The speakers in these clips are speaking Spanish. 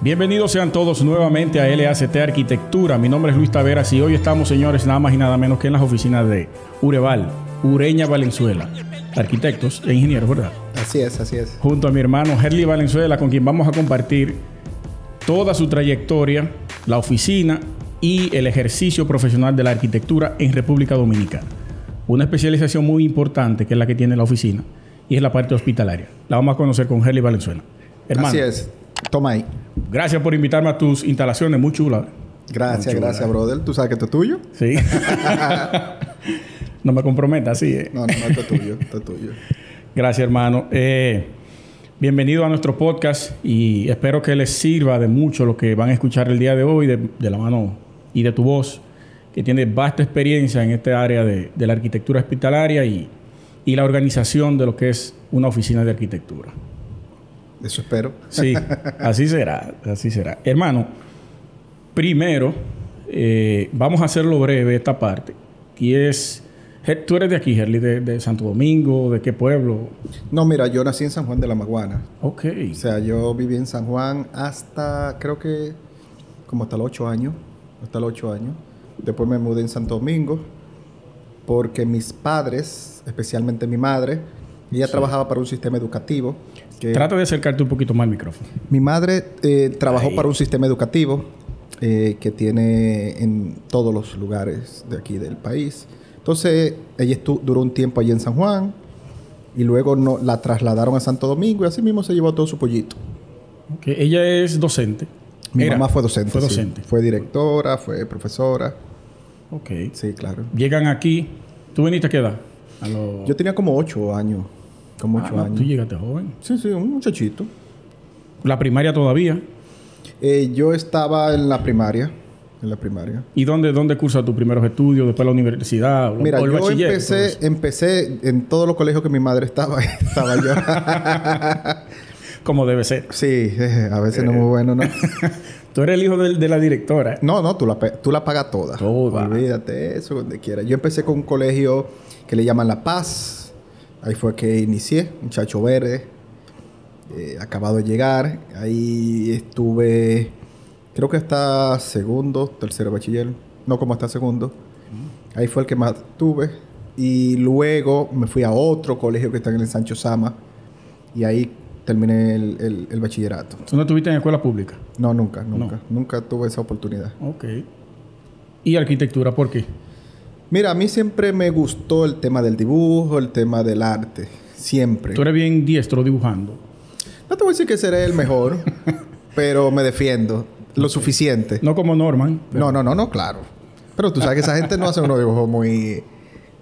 Bienvenidos sean todos nuevamente a LACT Arquitectura. Mi nombre es Luis Taveras y hoy estamos, señores, nada más y nada menos que en las oficinas de Ureval, Ureña Valenzuela. Arquitectos e ingenieros, ¿verdad? Así es, así es. Junto a mi hermano Herli Valenzuela, con quien vamos a compartir toda su trayectoria, la oficina y el ejercicio profesional de la arquitectura en República Dominicana. Una especialización muy importante que es la que tiene la oficina y es la parte hospitalaria. La vamos a conocer con Herli Valenzuela. Hermano, así es. Toma ahí. Gracias por invitarme a tus instalaciones, muy chulas. Gracias, gracias, brother. ¿Tú sabes que esto es tuyo? Sí. No me comprometas, sí. No, esto es tuyo, esto es tuyo. Gracias, hermano. Bienvenido a nuestro podcast y espero que les sirva de mucho lo que van a escuchar el día de hoy de la mano y de tu voz, que tiene vasta experiencia en esta área de la arquitectura hospitalaria y la organización de lo que es una oficina de arquitectura. Eso espero. Sí, así será, así será. Hermano, primero, vamos a hacerlo breve esta parte. Y es, tú eres de aquí, Herli, de Santo Domingo, ¿de qué pueblo? No, mira, yo nací en San Juan de la Maguana. Ok. O sea, yo viví en San Juan hasta, creo que, como hasta los 8 años. Hasta los 8 años. Después me mudé en Santo Domingo porque mis padres, especialmente mi madre, ella trabajaba para un sistema educativo. Trata de acercarte un poquito más al micrófono. Mi madre trabajó para un sistema educativo que tiene en todos los lugares de aquí del país. Entonces, ella duró un tiempo allí en San Juan y luego la trasladaron a Santo Domingo y así mismo se llevó todo su pollito. Okay. Ella es docente. Mi mamá fue docente. Fue docente. Sí. Fue directora, fue profesora. Ok. Sí, claro. Llegan aquí. ¿Tú viniste a qué edad? Yo tenía como 8 años. Como 8 años. Tú llegaste joven. Sí, un muchachito. ¿La primaria todavía? Yo estaba en la primaria. En la primaria. ¿Y dónde cursas tus primeros estudios? ¿Después la universidad? Mira, o el yo bachiller, empecé en todos los colegios que mi madre estaba yo. Como debe ser. Sí, a veces no es muy bueno, ¿no? Tú eres el hijo de la directora. No, tú la pagas toda. Toda. Olvídate eso, donde quiera. Yo empecé con un colegio que le llaman La Paz. Ahí fue que inicié, muchacho verde, acabado de llegar. Ahí estuve, creo que hasta segundo, tercero bachiller. No, como hasta segundo. Ahí fue el que más tuve. Y luego me fui a otro colegio que está en el Sancho Sama. Y ahí terminé el bachillerato. ¿Tú no estuviste en escuela pública? No, nunca. Nunca tuve esa oportunidad. Ok. ¿Y arquitectura por qué? Mira, a mí siempre me gustó el tema del dibujo, el tema del arte. Siempre. Tú eres bien diestro dibujando. No te voy a decir que seré el mejor, pero me defiendo lo suficiente. No como Norman. Pero... No, claro. Pero tú sabes que esa gente no hace unos dibujos muy...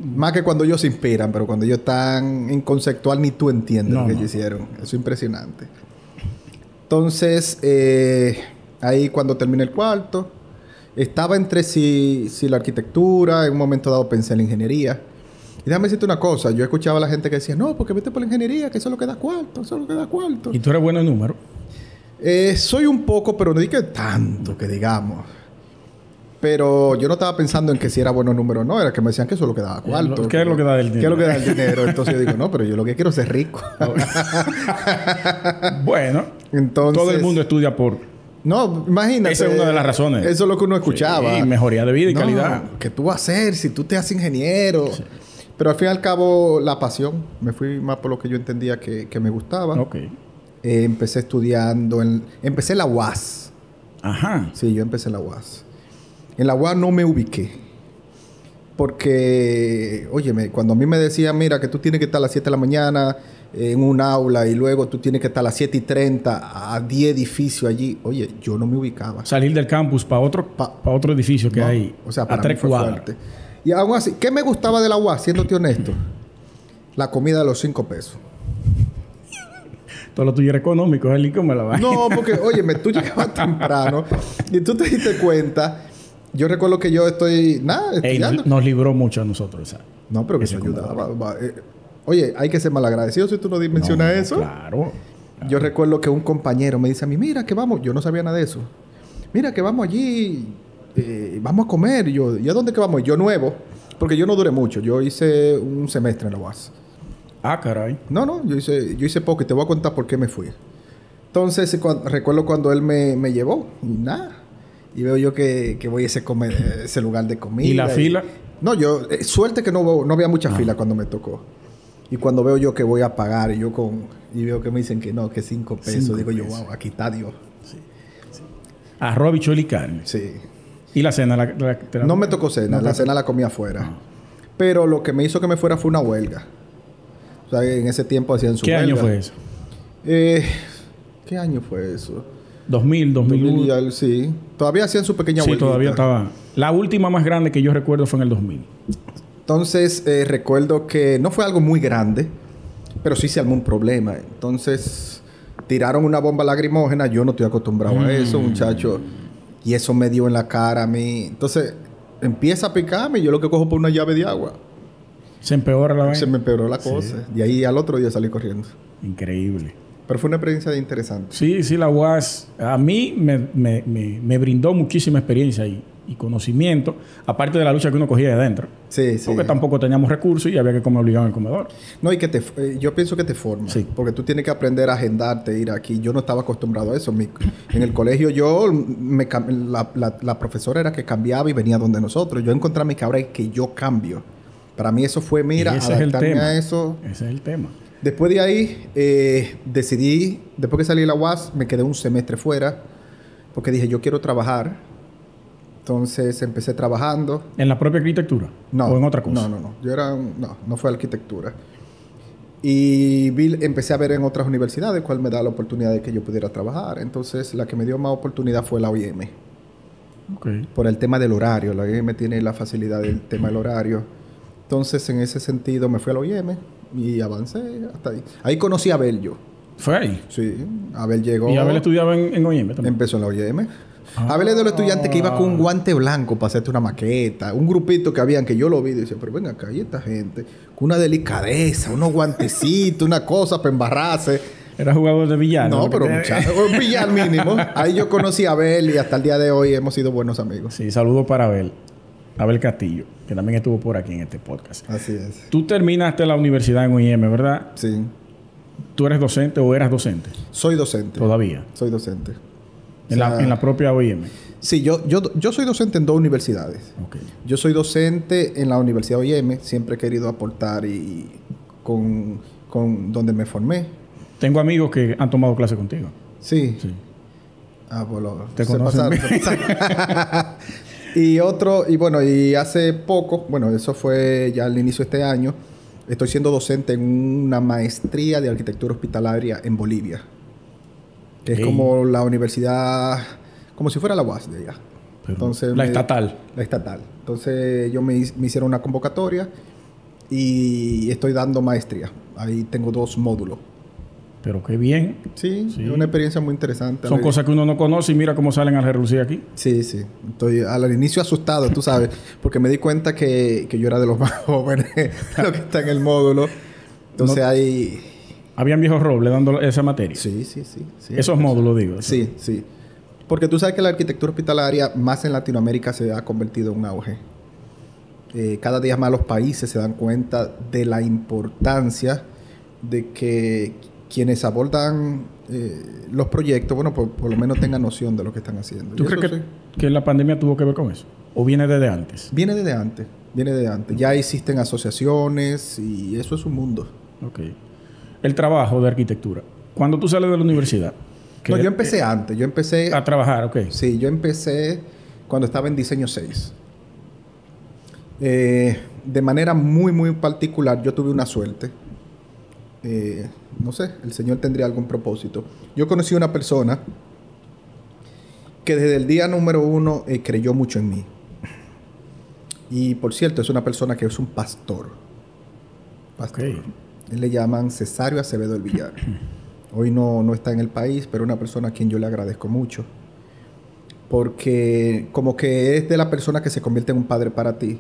Más que cuando ellos se inspiran, pero cuando ellos están en conceptual ni tú entiendes lo que ellos hicieron. Eso es impresionante. Entonces, ahí cuando terminé el cuarto... Estaba entre si la arquitectura, en un momento dado pensé en la ingeniería. Y déjame decirte una cosa, yo escuchaba a la gente que decía, no, porque vete por la ingeniería, que eso es lo que da cuarto, eso es lo que da cuarto. ¿Y tú eres bueno en números? Soy un poco, pero no dije tanto que digamos. Pero yo no estaba pensando en que si era bueno en números o no, era que me decían que eso es lo que daba cuarto. ¿Qué es lo que da el dinero? ¿Qué es lo que da el dinero? Entonces yo digo, no, pero yo lo que quiero es ser rico. Bueno, entonces, todo el mundo estudia por... No, imagínate. Esa es una de las razones. Eso es lo que uno escuchaba. Sí, mejoría de vida y calidad. ¿Qué tú vas a hacer si tú te haces ingeniero? Sí. Pero al fin y al cabo, la pasión. Me fui más por lo que yo entendía que me gustaba. Ok. Empecé estudiando Empecé en la UAS. Ajá. Sí, yo empecé en la UAS. En la UAS no me ubiqué. Porque, óyeme, cuando a mí me decían, mira, que tú tienes que estar a las 7 de la mañana en un aula y luego tú tienes que estar a las 7:30 a 10 edificios allí. Oye, yo no me ubicaba. Salir del campus para otro edificio que hay. O sea, para mí fue fuerte. Y aún así, ¿qué me gustaba de la UAS, siéndote honesto? La comida de los 5 pesos. Todo lo tuyo era económico, Herli, ¿cómo la vas? No, porque, óyeme, tú llegabas temprano y tú te diste cuenta. Yo recuerdo que yo estoy, estudiando. Nos libró mucho a nosotros, ¿sabes? No, pero que eso ayudaba. Oye, hay que ser malagradecido si tú no dimensionas eso. Claro. Yo recuerdo que un compañero me dice a mí, mira que vamos, yo no sabía nada de eso. Mira que vamos allí, vamos a comer. Y yo, ¿y a dónde que vamos? Yo nuevo, porque yo no duré mucho. Yo hice un semestre en la UAS. Ah, caray. No, yo hice poco y te voy a contar por qué me fui. Entonces, recuerdo cuando él me llevó y nada. Y veo yo que voy a ese lugar de comida. ¿Y la fila? No, suerte que no había mucha fila cuando me tocó. Y cuando veo yo que voy a pagar y veo que me dicen que no, que 5 pesos. Digo yo, wow, aquí está Dios. Sí. Arroz, bichuela y carne. Sí. ¿Y la cena? No me tocó cena. La cena la comí afuera. Pero lo que me hizo que me fuera fue una huelga. O sea, en ese tiempo hacían su huelga. ¿Qué año fue eso? ¿Qué año fue eso? 2000, 2001. Sí. Todavía hacían su pequeña huelga. Sí, todavía estaba. La última más grande que yo recuerdo fue en el 2000. Entonces, recuerdo que no fue algo muy grande, pero sí se armó un problema. Entonces, tiraron una bomba lacrimógena. Yo no estoy acostumbrado a eso, muchacho. Y eso me dio en la cara a mí. Entonces, empieza a picarme y yo lo que cojo por una llave de agua. ¿Se empeora la vaina? Se me empeoró la cosa. Sí. De ahí al otro día salí corriendo. Increíble. Pero fue una experiencia interesante. Sí, la UAS a mí me brindó muchísima experiencia y conocimiento, aparte de la lucha que uno cogía de adentro. Sí. Porque tampoco teníamos recursos y había que comer obligado en el comedor. No, y que yo pienso que te forma. Sí. Porque tú tienes que aprender a agendarte, ir aquí. Yo no estaba acostumbrado a eso. En el colegio la profesora era que cambiaba y venía donde nosotros. Yo encontré a mi cabra que yo cambio. Para mí eso fue, mira, adaptarme a eso. Ese es el tema. Después de ahí, decidí, después que salí de la UAS, me quedé un semestre fuera, porque dije, yo quiero trabajar. Entonces, empecé trabajando. ¿En la propia arquitectura? No. ¿O en otra cosa? No. No fue arquitectura. Y empecé a ver en otras universidades cuál me da la oportunidad de que yo pudiera trabajar. Entonces, la que me dio más oportunidad fue la OIM. Okay. Por el tema del horario. La OIM tiene la facilidad del tema del horario. Entonces, en ese sentido, me fui a la OIM y avancé hasta ahí. Ahí conocí a Abel yo. ¿Fue ahí? Sí. Abel llegó... ¿Y Abel estudiaba en OIM también? Empezó en la OIM. Abel es de los estudiantes que iba con un guante blanco para hacerte una maqueta. Un grupito que habían que yo lo vi y decía, pero ven acá, y esta gente, con una delicadeza, unos guantecitos, una cosa para embarrarse. Era jugador de billar. No, pero un billar mínimo. Ahí yo conocí a Abel y hasta el día de hoy hemos sido buenos amigos. Sí, saludos para Abel. Abel Castillo, que también estuvo por aquí en este podcast. Así es. Tú terminaste la universidad en OIM, ¿verdad? Sí. ¿Tú eres docente o eras docente? Soy docente. ¿Todavía? Soy docente. ¿En la propia OIM? Sí, yo soy docente en 2 universidades. Okay. Yo soy docente en la Universidad OIM. Siempre he querido aportar y con donde me formé. Tengo amigos que han tomado clase contigo. Sí. Bueno, ¿te conocen? Y hace poco, eso fue ya al inicio de este año, estoy siendo docente en una maestría de arquitectura hospitalaria en Bolivia. Que es como la universidad, como si fuera la UAS de allá. Entonces, estatal. La estatal. Entonces, me hicieron una convocatoria y estoy dando maestría. Ahí tengo 2 módulos. Pero qué bien. Sí, es una experiencia muy interesante. Son cosas que uno no conoce y mira cómo salen al relucir aquí. Sí. Estoy al inicio asustado, tú sabes, porque me di cuenta que yo era de los más jóvenes, lo que está en el módulo. Entonces ahí... ¿Habían viejos robles dando esa materia? Sí. Esos módulos, digo. Sí. Porque tú sabes que la arquitectura hospitalaria, más en Latinoamérica, se ha convertido en un auge. Cada día más los países se dan cuenta de la importancia de que quienes abordan los proyectos, por lo menos tengan noción de lo que están haciendo. ¿Tú crees que la pandemia tuvo que ver con eso? ¿O viene desde antes? Viene desde antes. Ya existen asociaciones y eso es un mundo. Ok. El trabajo de arquitectura. Cuando tú sales de la universidad... No, yo empecé antes. Yo empecé... A trabajar, ok. Sí, yo empecé cuando estaba en Diseño 6. De manera muy, muy particular, yo tuve una suerte. No sé, el Señor tendría algún propósito. Yo conocí a una persona que desde el día número 1 creyó mucho en mí. Y, por cierto, es una persona que es un pastor. Okay. Él le llaman Cesario Acevedo del Villar. Hoy no está en el país, pero una persona a quien yo le agradezco mucho. Porque como que es de la persona que se convierte en un padre para ti.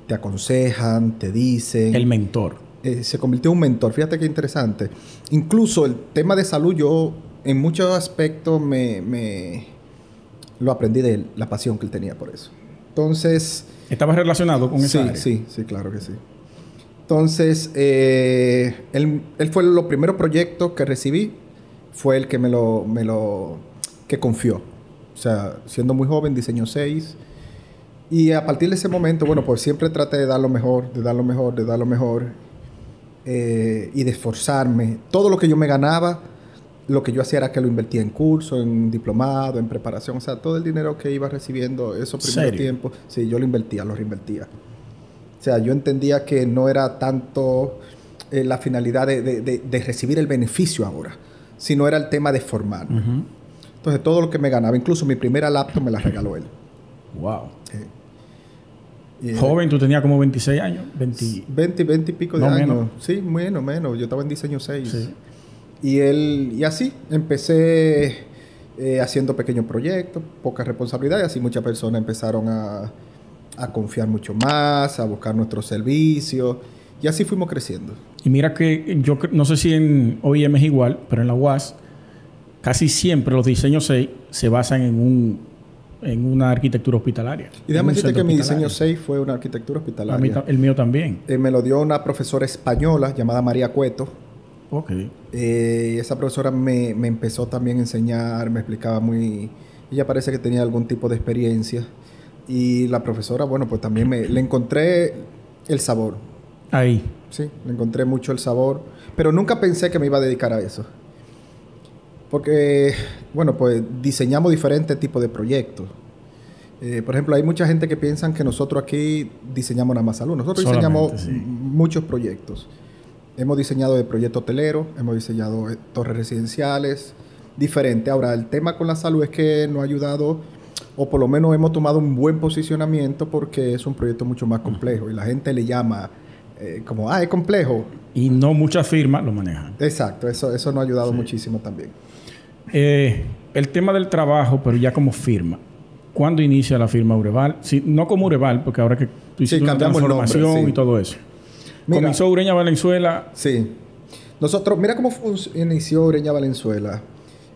Te aconsejan, te dicen... El mentor. Se convirtió en un mentor. Fíjate qué interesante. Incluso el tema de salud, yo en muchos aspectos lo aprendí de él, la pasión que él tenía por eso. Entonces... ¿Estaba relacionado con esa área? Sí, claro que sí. Entonces, él fue los primeros proyectos que recibí fue el que que confió. O sea, siendo muy joven, diseñó 6. Y a partir de ese momento, bueno, pues siempre traté de dar lo mejor, de dar lo mejor, de dar lo mejor. Y de esforzarme. Todo lo que yo me ganaba, lo que yo hacía era que lo invertía en curso, en diplomado, en preparación. O sea, todo el dinero que iba recibiendo esos primeros tiempos, sí, yo lo reinvertía. O sea, yo entendía que no era tanto la finalidad de recibir el beneficio ahora, sino era el tema de formarme. Entonces, todo lo que me ganaba, incluso mi primera laptop me la regaló él. Wow. Joven, tú tenías como 26 años. 20 y pico de años. Menos. Sí, menos. Yo estaba en diseño 6. Sí. Y así empecé haciendo pequeños proyectos, poca responsabilidad, y así muchas personas empezaron a confiar mucho más, a buscar nuestros servicios, y así fuimos creciendo. Y mira que yo no sé si en OIM es igual, pero en la UAS casi siempre los diseños 6 se basan en una arquitectura hospitalaria. Y déjame decirte que mi diseño 6 fue una arquitectura hospitalaria. El mío también. Me lo dio una profesora española llamada María Cueto. Ok. Esa profesora me empezó también a enseñar, me explicaba muy... Ella parece que tenía algún tipo de experiencia. Y la profesora, bueno, pues también le encontré el sabor. Ahí. Sí, le encontré mucho el sabor. Pero nunca pensé que me iba a dedicar a eso. Porque, bueno, pues diseñamos diferentes tipos de proyectos. Por ejemplo, hay mucha gente que piensa que nosotros aquí diseñamos nada más salud. Nosotros diseñamos muchos proyectos. Hemos diseñado de proyectos hoteleros, hemos diseñado torres residenciales, diferentes. Ahora, el tema con la salud es que nos ha ayudado, o por lo menos hemos tomado un buen posicionamiento porque es un proyecto mucho más complejo. Y la gente le llama como, es complejo. Y no muchas firmas lo manejan. Exacto, eso nos ha ayudado muchísimo también. El tema del trabajo, pero ya como firma. ¿Cuándo inicia la firma Ureval? Sí, no como Ureval, porque ahora que tú hiciste una transformación y todo eso. Mira, ¿comenzó Ureña Valenzuela? Sí. Nosotros, mira cómo inició Ureña Valenzuela.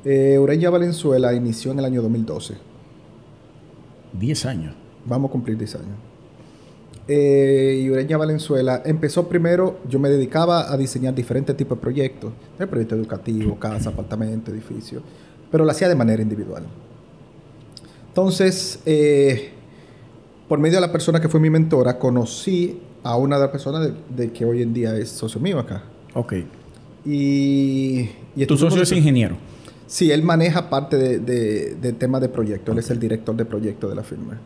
Ureña Valenzuela inició en el año 2012. 10 años. Vamos a cumplir 10 años. Y Ureña Valenzuela empezó primero, yo me dedicaba a diseñar diferentes tipos de proyectos. Proyectos educativos, casa, apartamento, edificio. Pero lo hacía de manera individual. Entonces, por medio de la persona que fue mi mentora, conocí a una de las personas de que hoy en día es socio mío acá. Ok. Y ¿Tu socio es ingeniero? Sí, él maneja parte de temas de proyecto. Él es el director de proyecto de la firma.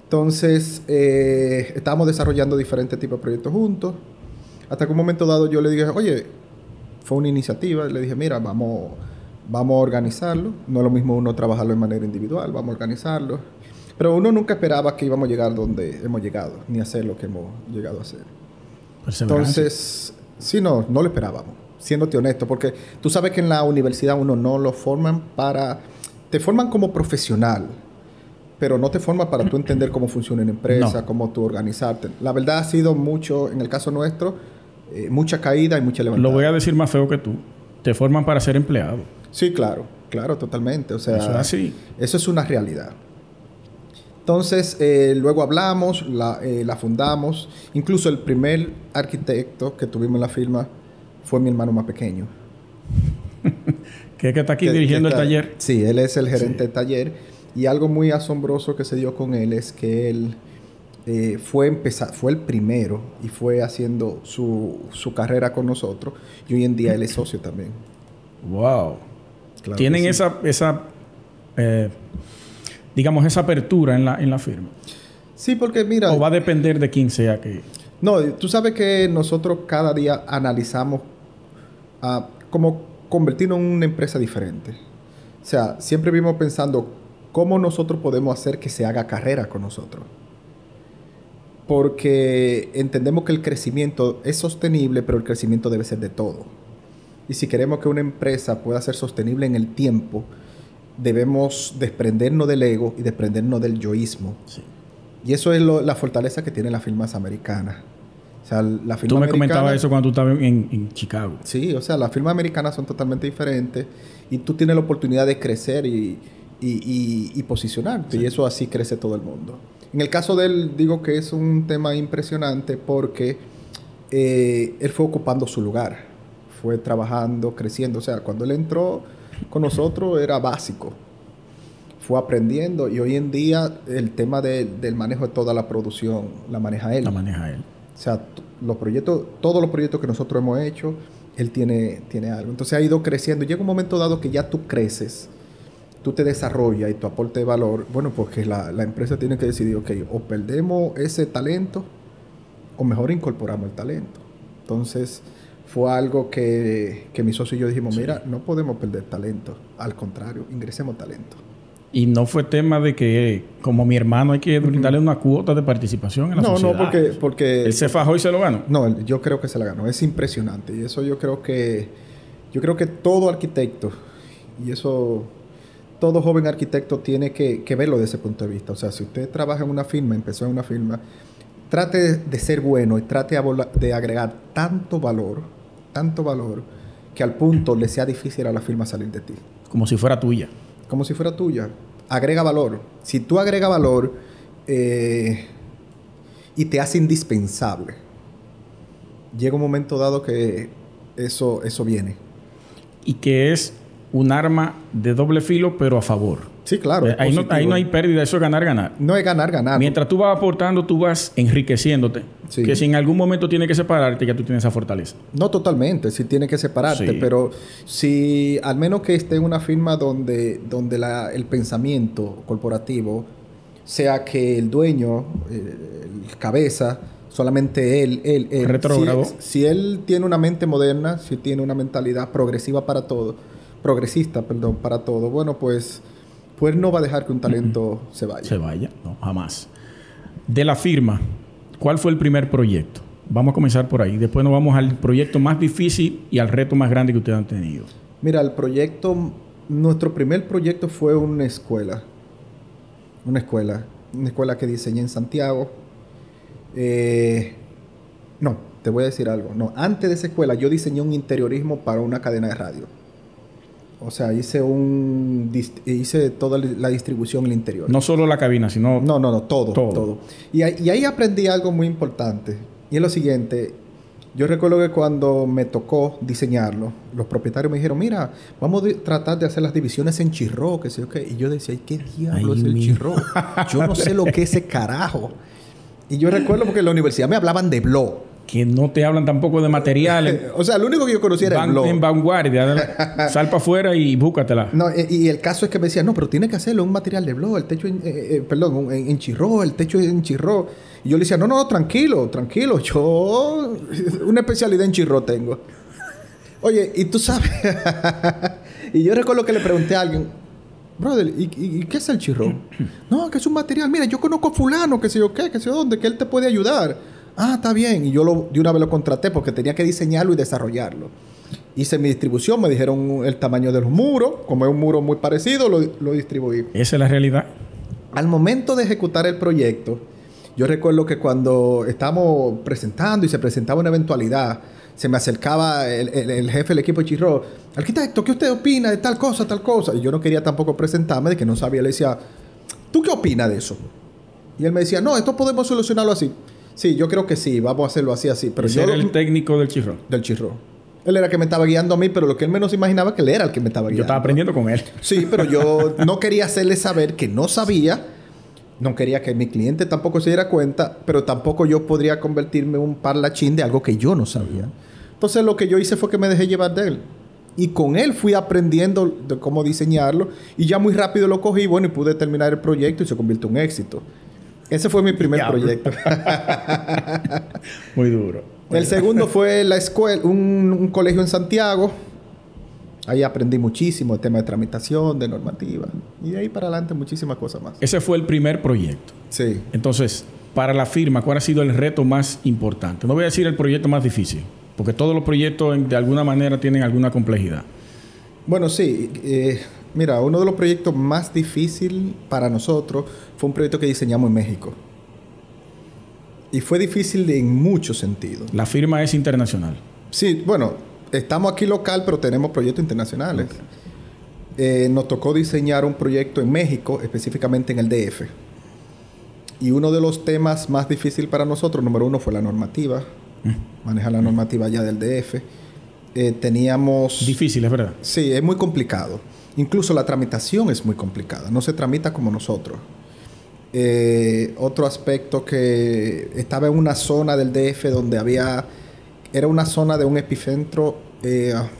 Entonces, estábamos desarrollando diferentes tipos de proyectos juntos. Hasta que un momento dado yo le dije, oye, fue una iniciativa. Le dije, mira, vamos a organizarlo. No es lo mismo uno trabajarlo de manera individual, vamos a organizarlo. Pero uno nunca esperaba que íbamos a llegar donde hemos llegado, ni hacer lo que hemos llegado a hacer. Entonces, sí, no lo esperábamos, siéndote honesto, porque tú sabes que en la universidad uno no lo forman te forman como profesional, pero no te forman para tú entender cómo funciona una empresa, cómo tú organizarte. La verdad ha sido mucho, en el caso nuestro, mucha caída y mucha levantada. Lo voy a decir más feo que tú. Te forman para ser empleado. Sí, claro, totalmente. O sea, eso es así. Eso es una realidad. Entonces, luego hablamos, la fundamos. Incluso el primer arquitecto que tuvimos en la firma fue mi hermano más pequeño. que está aquí dirigiendo el taller. Sí, él es el gerente del taller. Y algo muy asombroso que se dio con él es que él fue el primero y fue haciendo su carrera con nosotros. Y hoy en día él es socio también. ¡Wow! Claro. Tienen esa digamos, esa apertura en la firma. Sí, porque mira... ¿O va a depender de quién sea que...? No, tú sabes que nosotros cada día analizamos cómo convertirnos en una empresa diferente. O sea, siempre vivimos pensando cómo nosotros podemos hacer que se haga carrera con nosotros. Porque entendemos que el crecimiento es sostenible, pero el crecimiento debe ser de todo. Y si queremos que una empresa pueda ser sostenible en el tiempo, debemos desprendernos del ego y desprendernos del yoísmo. Sí. Y eso es la fortaleza que tienen las firmas americanas. O sea, la firma tú me comentabas eso cuando tú estabas en Chicago. Sí, o sea, las firmas americanas son totalmente diferentes y tú tienes la oportunidad de crecer y posicionarte. Sí. Y eso así crece todo el mundo. En el caso de él, digo que es un tema impresionante porque él fue ocupando su lugar. fue trabajando, creciendo. O sea, cuando él entró con nosotros era básico. Fue aprendiendo y hoy en día el tema del manejo de toda la producción la maneja él. La maneja él. O sea, todos los proyectos que nosotros hemos hecho, él tiene algo. Entonces ha ido creciendo. Llega un momento dado que ya tú creces, tú te desarrollas y tu aporte de valor. Bueno, porque la empresa tiene que decidir, ok, o perdemos ese talento o mejor incorporamos el talento. Entonces fue algo que mi socio y yo dijimos, mira, no podemos perder talento. Al contrario, ingresemos talento. Y no fue tema de que, como mi hermano, hay que brindarle una cuota de participación en la sociedad. No, porque... Él se fajó y se lo ganó. No, yo creo que se la ganó. Es impresionante. Y eso yo creo que todo arquitecto, y eso todo joven arquitecto tiene que verlo desde ese punto de vista. O sea, si usted trabaja en una firma, empezó en una firma, trate de ser bueno y trate de agregar tanto valor, que al punto le sea difícil a la firma salir de ti. Como si fuera tuya. Como si fuera tuya. Agrega valor. Si tú agregas valor y te hace indispensable, llega un momento dado que eso viene. Y que es un arma de doble filo, pero a favor. Sí, claro. Ahí no hay pérdida, eso es ganar. No es ganar. Mientras tú vas aportando, tú vas enriqueciéndote. Sí. Que si en algún momento tienes que separarte, ya tú tienes esa fortaleza. No totalmente, sí tiene que separarte, Sí. pero si al menos que esté en una firma donde el pensamiento corporativo sea que el dueño, el cabeza, solamente él Retrógrado. si él tiene una mente moderna, si tiene una mentalidad progresista para todo, bueno, pues no va a dejar que un talento se vaya. No, jamás. De la firma, ¿cuál fue el primer proyecto? Vamos a comenzar por ahí. Después nos vamos al proyecto más difícil y al reto más grande que ustedes han tenido. Mira, nuestro primer proyecto fue una escuela que diseñé en Santiago. No, te voy a decir algo. No, antes de esa escuela yo diseñé un interiorismo para una cadena de radio. O sea, hice toda la distribución en el interior. No solo la cabina, sino... No, todo. Y ahí aprendí algo muy importante. Y es lo siguiente. Yo recuerdo que cuando me tocó diseñarlo, los propietarios me dijeron, mira, vamos a tratar de hacer las divisiones en chirro, que sé yo qué. Y yo decía, ¿qué diablo es el chirro? Yo no sé lo que es ese carajo. Y yo recuerdo porque en la universidad me hablaban de blow. Que no te hablan tampoco de materiales. O sea, lo único que yo conocía era el blog. En vanguardia. Sal para afuera y búscatela. No, y el caso es que me decían, no, pero tiene que hacerlo un material de blog, el techo en chirro, el techo en chirro. Y yo le decía, no, tranquilo. Yo una especialidad en chirro tengo. Oye, y tú sabes... y yo recuerdo que le pregunté a alguien, brother, ¿y qué es el chirro? No, que es un material. Mira, yo conozco a fulano, que sé yo qué, que sé yo dónde, que él te puede ayudar. Ah, está bien. Y yo de una vez lo contraté porque tenía que diseñarlo y desarrollarlo. Hice mi distribución, me dijeron el tamaño de los muros. Como es un muro muy parecido, lo distribuí. Esa es la realidad. Al momento de ejecutar el proyecto, yo recuerdo que cuando estábamos presentando y se presentaba una eventualidad, se me acercaba el jefe del equipo de Chirro. Arquitecto, ¿qué usted opina de tal cosa? Y yo no quería tampoco presentarme, de que no sabía. Le decía, ¿tú qué opinas de eso? Y él me decía, no, esto podemos solucionarlo así. Sí, yo creo que sí, vamos a hacerlo así. Pero yo era el técnico del chirro. Del chirro. Él era el que me estaba guiando a mí, pero lo que él menos imaginaba que él era el que me estaba guiando. Yo estaba aprendiendo con él. Sí, pero yo no quería hacerle saber que no sabía. No quería que mi cliente tampoco se diera cuenta, pero tampoco yo podría convertirme en un parlachín de algo que yo no sabía. Entonces lo que yo hice fue que me dejé llevar de él. Y con él fui aprendiendo de cómo diseñarlo. Y ya muy rápido lo cogí, bueno, y pude terminar el proyecto y se convirtió en un éxito. Ese fue mi primer proyecto. Muy duro. El segundo fue la escuela, un colegio en Santiago. Ahí aprendí muchísimo el tema de tramitación, de normativa. Y de ahí para adelante muchísimas cosas más. Ese fue el primer proyecto. Sí. Entonces, para la firma, ¿cuál ha sido el reto más importante? No voy a decir el proyecto más difícil, porque todos los proyectos de alguna manera tienen alguna complejidad. Bueno, sí. Mira, uno de los proyectos más difíciles para nosotros fue un proyecto que diseñamos en México. Y fue difícil en muchos sentidos. La firma es internacional. Sí, bueno, estamos aquí local, pero tenemos proyectos internacionales. Okay. Nos tocó diseñar un proyecto en México, específicamente en el DF. Y uno de los temas más difíciles para nosotros, número uno, fue la normativa. Manejar la normativa allá del DF. teníamos... Difícil, es verdad. Sí, es muy complicado. Incluso la tramitación es muy complicada. No se tramita como nosotros. Otro aspecto que estaba en una zona del DF donde había... Era una zona de un epicentro.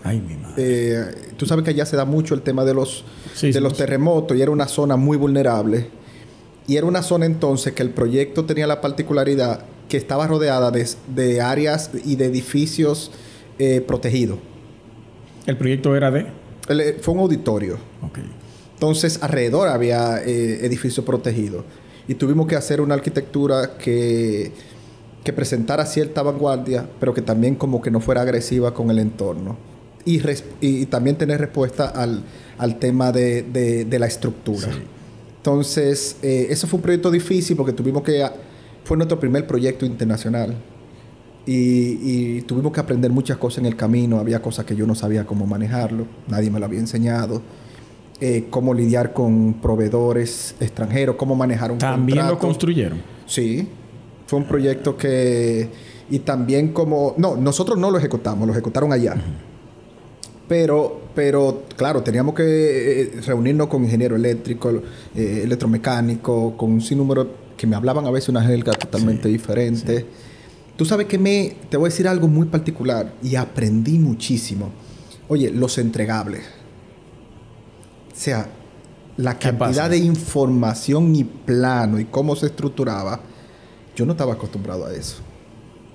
Ay, mi madre. Tú sabes que allá se da mucho el tema de los terremotos y era una zona muy vulnerable. Y era una zona entonces que el proyecto tenía la particularidad que estaba rodeada de áreas y de edificios protegidos. ¿El proyecto era de...? Fue un auditorio. Okay. Entonces, alrededor había edificios protegidos. Y tuvimos que hacer una arquitectura que presentara cierta vanguardia, pero que también como que no fuera agresiva con el entorno. Y también tener respuesta al tema de la estructura. Sí. Entonces, eso fue un proyecto difícil porque fue nuestro primer proyecto internacional. Y tuvimos que aprender muchas cosas en el camino. Había cosas que yo no sabía cómo manejarlo. Nadie me lo había enseñado. Cómo lidiar con proveedores extranjeros, cómo manejar un contrato. ¿También lo construyeron? Sí. Fue un proyecto que... Y también como... No, nosotros no lo ejecutamos. Lo ejecutaron allá. Uh-huh. Pero, claro, teníamos que reunirnos con ingeniero eléctrico, electromecánico, con un sinnúmero que me hablaban a veces una jerga totalmente diferente. Sí. Tú sabes que te voy a decir algo muy particular y aprendí muchísimo. Oye, los entregables. O sea, la cantidad de información y plano y cómo se estructuraba, yo no estaba acostumbrado a eso.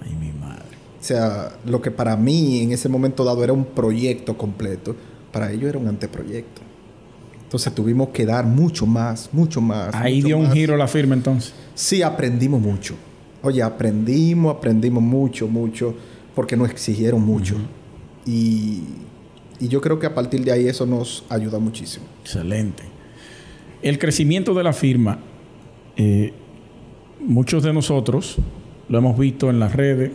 Ay, mi madre. O sea, lo que para mí en ese momento dado era un proyecto completo, para ellos era un anteproyecto. Entonces tuvimos que dar mucho más. Ahí dio un giro la firma entonces. Sí, aprendimos mucho. Oye, aprendimos mucho, porque nos exigieron mucho. Uh-huh. Y yo creo que a partir de ahí eso nos ayuda muchísimo. Excelente. El crecimiento de la firma, muchos de nosotros lo hemos visto en las redes.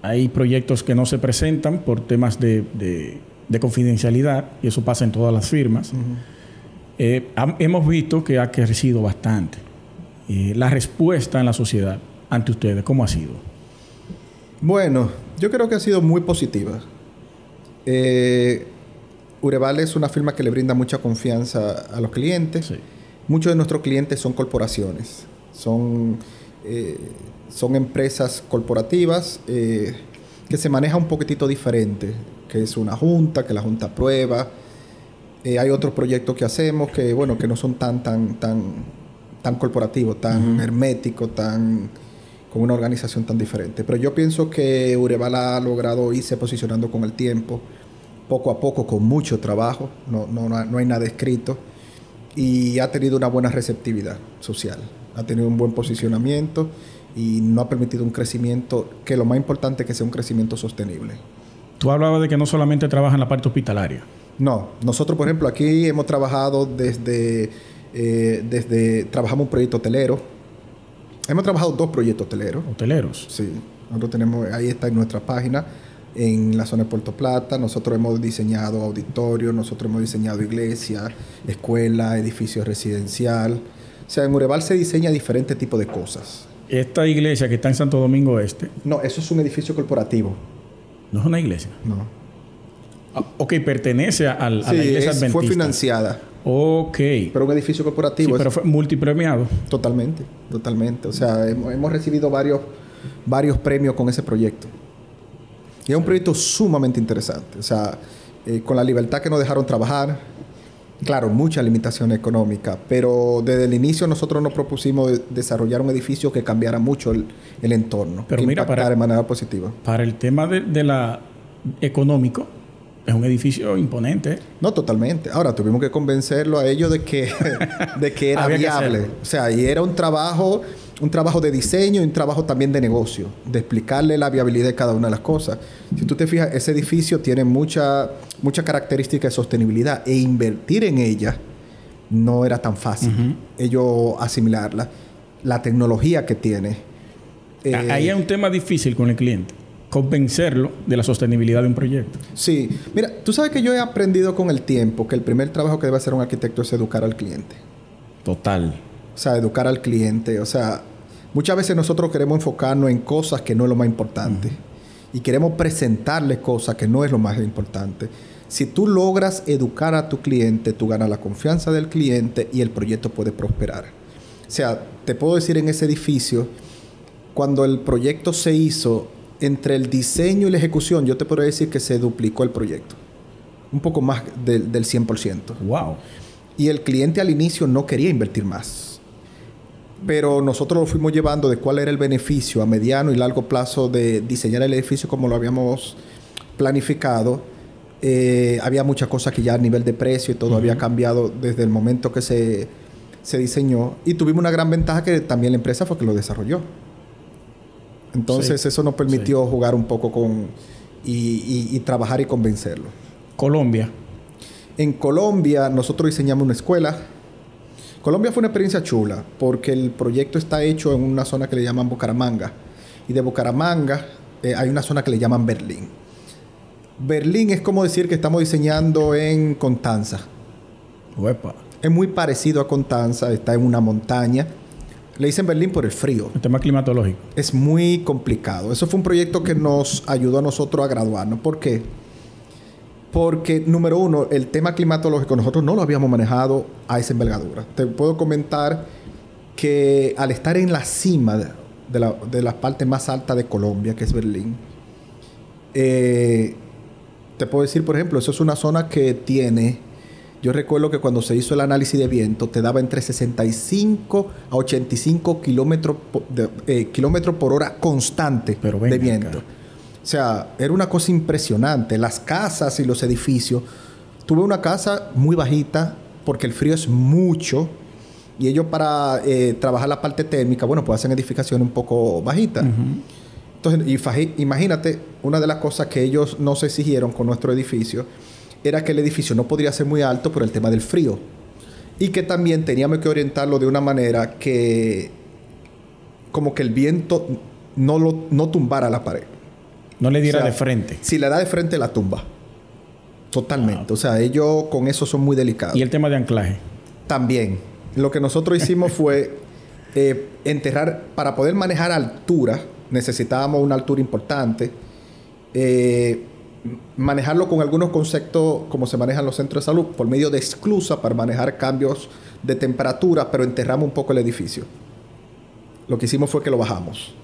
Hay proyectos que no se presentan por temas de confidencialidad, y eso pasa en todas las firmas. Uh-huh. Hemos visto que ha crecido bastante. La respuesta en la sociedad ante ustedes, ¿cómo ha sido? Bueno, yo creo que ha sido muy positiva. Ureval es una firma que le brinda mucha confianza a los clientes. Sí. Muchos de nuestros clientes son corporaciones. Son empresas corporativas que se manejan un poquitito diferente. Que es una junta, que la junta aprueba. Hay otros proyectos que hacemos que no son tan corporativos, tan uh-huh. herméticos, con una organización tan diferente. Pero yo pienso que Ureval ha logrado irse posicionando con el tiempo, poco a poco, con mucho trabajo. No hay nada escrito. Y ha tenido una buena receptividad social. Ha tenido un buen posicionamiento y no ha permitido un crecimiento que lo más importante es que sea un crecimiento sostenible. Tú hablabas de que no solamente trabaja en la parte hospitalaria. No. Nosotros, por ejemplo, aquí hemos trabajado trabajamos un proyecto hotelero. Hemos trabajado 2 proyectos hoteleros. ¿Hoteleros? Sí. Nosotros tenemos... Ahí está en nuestra página. En la zona de Puerto Plata. Nosotros hemos diseñado auditorios. Nosotros hemos diseñado iglesias, escuelas, edificios residencial. O sea, en Ureval se diseña diferentes tipos de cosas. Esta iglesia que está en Santo Domingo Este... No, eso es un edificio corporativo. ¿No es una iglesia? No. Ok, pertenece a la iglesia adventista. Fue financiada. Ok. Pero un edificio corporativo. Sí, pero fue multipremiado. Totalmente. O sea, hemos recibido varios premios con ese proyecto. Y es un proyecto sumamente interesante. O sea, con la libertad que nos dejaron trabajar. Claro, mucha limitación económica. Pero desde el inicio nosotros nos propusimos desarrollar un edificio que cambiara mucho el entorno. Pero que mira, impactara de manera positiva. Para el tema de la económico... Es un edificio imponente. No, totalmente. Ahora, tuvimos que convencerlo a ellos de que era viable. O sea, y era un trabajo de diseño y un trabajo también de negocio. De explicarle la viabilidad de cada una de las cosas. Si tú te fijas, ese edificio tiene mucha característica de sostenibilidad. E invertir en ella no era tan fácil. Uh-huh. Ellos asimilarla. La tecnología que tiene. Ahí hay un tema difícil con el cliente. Convencerlo de la sostenibilidad de un proyecto. Sí. Mira, tú sabes que yo he aprendido con el tiempo que el primer trabajo que debe hacer un arquitecto es educar al cliente. Total. O sea, educar al cliente. O sea, muchas veces nosotros queremos enfocarnos en cosas que no es lo más importante. Uh-huh. y queremos presentarle cosas que no es lo más importante. Si tú logras educar a tu cliente, tú ganas la confianza del cliente y el proyecto puede prosperar. O sea, te puedo decir en ese edificio, cuando el proyecto se hizo, entre el diseño y la ejecución, yo te puedo decir que se duplicó el proyecto. Un poco más del 100%. ¡Wow! Y el cliente al inicio no quería invertir más. Pero nosotros lo fuimos llevando de cuál era el beneficio a mediano y largo plazo de diseñar el edificio como lo habíamos planificado. Había muchas cosas que ya a nivel de precio y todo había cambiado desde el momento que se diseñó. Y tuvimos una gran ventaja que también la empresa fue que lo desarrolló. Entonces eso nos permitió jugar un poco con... y trabajar y convencerlo. Colombia. En Colombia nosotros diseñamos una escuela. Colombia fue una experiencia chula porque el proyecto está hecho en una zona que le llaman Bucaramanga. Y de Bucaramanga hay una zona que le llaman Berlín. Berlín es como decir que estamos diseñando en Constanza. Uepa. Es muy parecido a Constanza, está en una montaña. Le dicen Berlín por el frío. El tema climatológico. Es muy complicado. Eso fue un proyecto que nos ayudó a nosotros a graduarnos. ¿Por qué? Porque, número uno, el tema climatológico nosotros no lo habíamos manejado a esa envergadura. Te puedo comentar que al estar en la cima de la parte más alta de Colombia, que es Berlín, te puedo decir, por ejemplo, eso es una zona que tiene... Yo recuerdo que cuando se hizo el análisis de viento, te daba entre 65 a 85 kilómetros por hora constante de viento. Acá. O sea, era una cosa impresionante. Las casas y los edificios. Tuve una casa muy bajita porque el frío es mucho. Y ellos para trabajar la parte térmica, bueno, pues hacen edificaciones un poco bajitas. Entonces, imagínate, una de las cosas que ellos nos exigieron con nuestro edificio era que el edificio no podría ser muy alto por el tema del frío. Y que también teníamos que orientarlo de una manera que... como que el viento no tumbara la pared. No le diera de frente. Si le da de frente, la tumba. Totalmente. Wow. O sea, ellos con eso son muy delicados. ¿Y el tema de anclaje? También. Lo que nosotros hicimos fue enterrar... Para poder manejar altura, necesitábamos una altura importante. Manejarlo con algunos conceptos como se manejan los centros de salud, por medio de esclusa para manejar cambios de temperatura, pero enterramos un poco el edificio. Lo que hicimos fue que lo bajamos.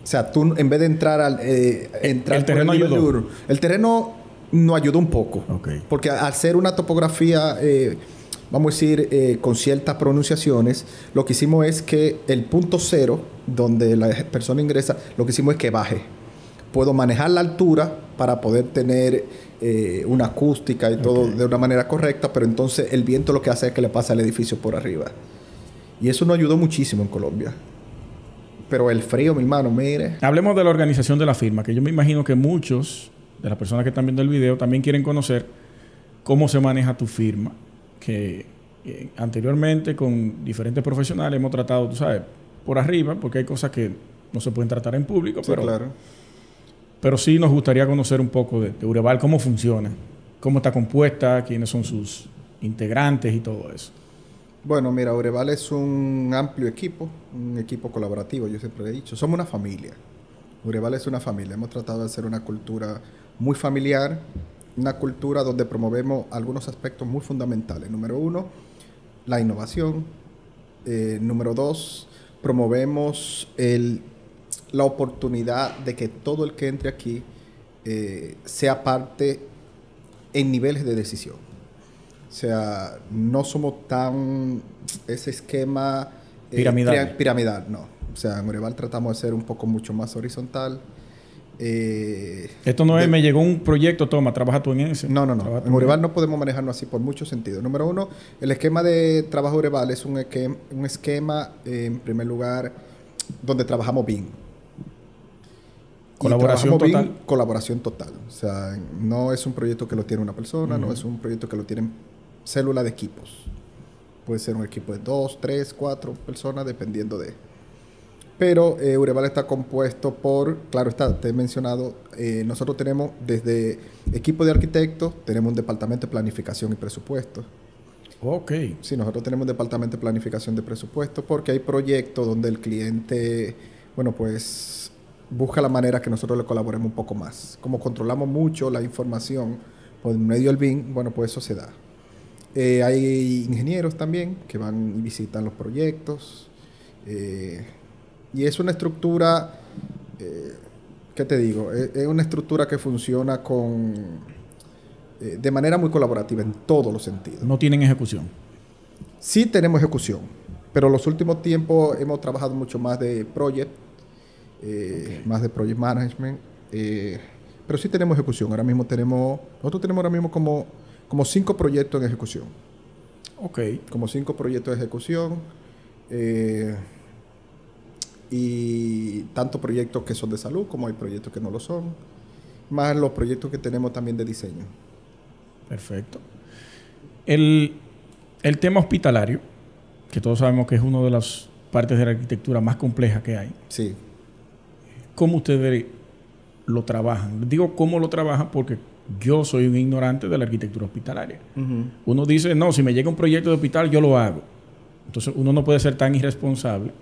O sea, tú en vez de entrar al... ¿El terreno ayudó? El terreno nos ayudó un poco. Okay. Porque al ser una topografía, vamos a decir, con ciertas pronunciaciones, lo que hicimos es que el punto cero, donde la persona ingresa, lo que hicimos es que baje. Puedo manejar la altura para poder tener una acústica y todo de una manera correcta, pero entonces el viento lo que hace es que le pasa al edificio por arriba. Y eso nos ayudó muchísimo en Colombia. Pero el frío, mi hermano, mire. Hablemos de la organización de la firma, que yo me imagino que muchos de las personas que están viendo el video también quieren conocer cómo se maneja tu firma. Que anteriormente con diferentes profesionales hemos tratado, tú sabes, por arriba, porque hay cosas que no se pueden tratar en público, sí, claro. Pero sí nos gustaría conocer un poco de Ureval, cómo funciona, cómo está compuesta, quiénes son sus integrantes y todo eso. Bueno, mira, Ureval es un amplio equipo, un equipo colaborativo, yo siempre he dicho. Somos una familia. Ureval es una familia. Hemos tratado de hacer una cultura muy familiar, una cultura donde promovemos algunos aspectos muy fundamentales. Número uno, la innovación. Número dos, promovemos la oportunidad de que todo el que entre aquí sea parte en niveles de decisión. O sea, no somos tan... ese esquema... piramidal, no. O sea, en Ureval tratamos de ser un poco mucho más horizontal. Esto no es, me llegó un proyecto, toma, trabaja tú en ese. No. En Ureval no podemos manejarnos así por muchos sentidos. Número uno, el esquema de trabajo Ureval es un esquema, en primer lugar, donde trabajamos bien. ¿Colaboración total? Bien, colaboración total. O sea, no es un proyecto que lo tiene una persona, no es un proyecto que lo tienen célula de equipos. Puede ser un equipo de 2, 3, 4 personas, dependiendo de... Pero Ureval está compuesto por... Claro está, te he mencionado, nosotros tenemos desde equipo de arquitectos, tenemos un departamento de planificación y presupuesto. Ok. Sí, nosotros tenemos un departamento de planificación de presupuesto porque hay proyectos donde el cliente, bueno, pues... busca la manera que nosotros le colaboremos un poco más. Como controlamos mucho la información por medio del BIM, bueno, pues eso se da. Hay ingenieros también que van y visitan los proyectos. Y es una estructura, ¿qué te digo? Es una estructura que funciona de manera muy colaborativa en todos los sentidos. ¿No tienen ejecución? Sí tenemos ejecución, pero los últimos tiempos hemos trabajado mucho más de project, más de project management, pero sí tenemos ejecución. Nosotros tenemos ahora mismo como 5 proyectos en ejecución. Ok. Como 5 proyectos de ejecución. Y tanto proyectos que son de salud como hay proyectos que no lo son. Más los proyectos que tenemos también de diseño. Perfecto. El tema hospitalario, que todos sabemos que es una de las partes de la arquitectura más complejas que hay. Sí. ¿Cómo ustedes lo trabajan? Digo cómo lo trabajan porque yo soy un ignorante de la arquitectura hospitalaria. Uno dice, no, si me llega un proyecto de hospital, yo lo hago. Entonces, uno no puede ser tan irresponsable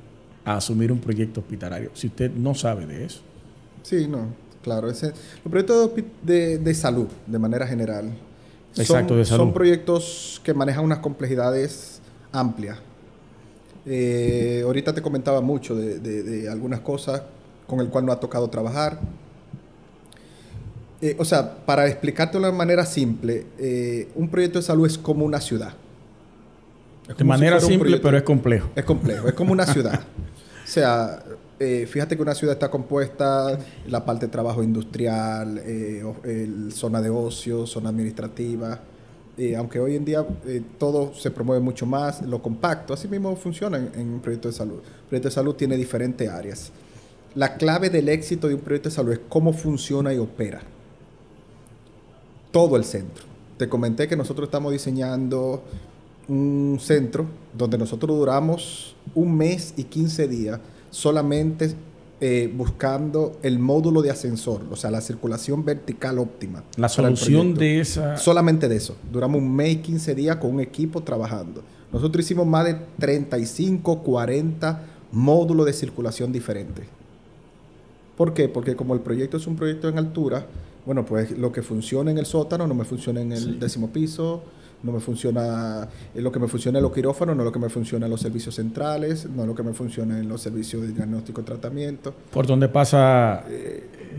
a asumir un proyecto hospitalario si usted no sabe de eso. Sí, no, claro. Los proyectos de salud, de manera general, Exacto, de salud. Son proyectos que manejan unas complejidades amplias. Ahorita te comentaba mucho de algunas cosas con el cual nos ha tocado trabajar. O sea, para explicarte de una manera simple, un proyecto de salud es como una ciudad. De manera simple, pero es complejo. Es complejo, es como una ciudad. O sea, fíjate que una ciudad está compuesta la parte de trabajo industrial, zona de ocio, zona administrativa. Aunque hoy en día todo se promueve mucho más, lo compacto. Así mismo funciona en un proyecto de salud. Un proyecto de salud tiene diferentes áreas. La clave del éxito de un proyecto de salud es cómo funciona y opera todo el centro. Te comenté que nosotros estamos diseñando un centro donde nosotros duramos 1 mes y 15 días solamente buscando el módulo de ascensor, o sea, la circulación vertical óptima. La solución de esa... Solamente de eso. Duramos 1 mes y 15 días con un equipo trabajando. Nosotros hicimos más de 35, 40 módulos de circulación diferentes. ¿Por qué? Porque como el proyecto es un proyecto en altura, bueno, pues lo que funciona en el sótano no me funciona en el 10º piso, no me funciona, lo que me funciona en los quirófanos, no lo que me funciona en los servicios centrales, no lo que me funciona en los servicios de diagnóstico y tratamiento. ¿Por dónde pasa?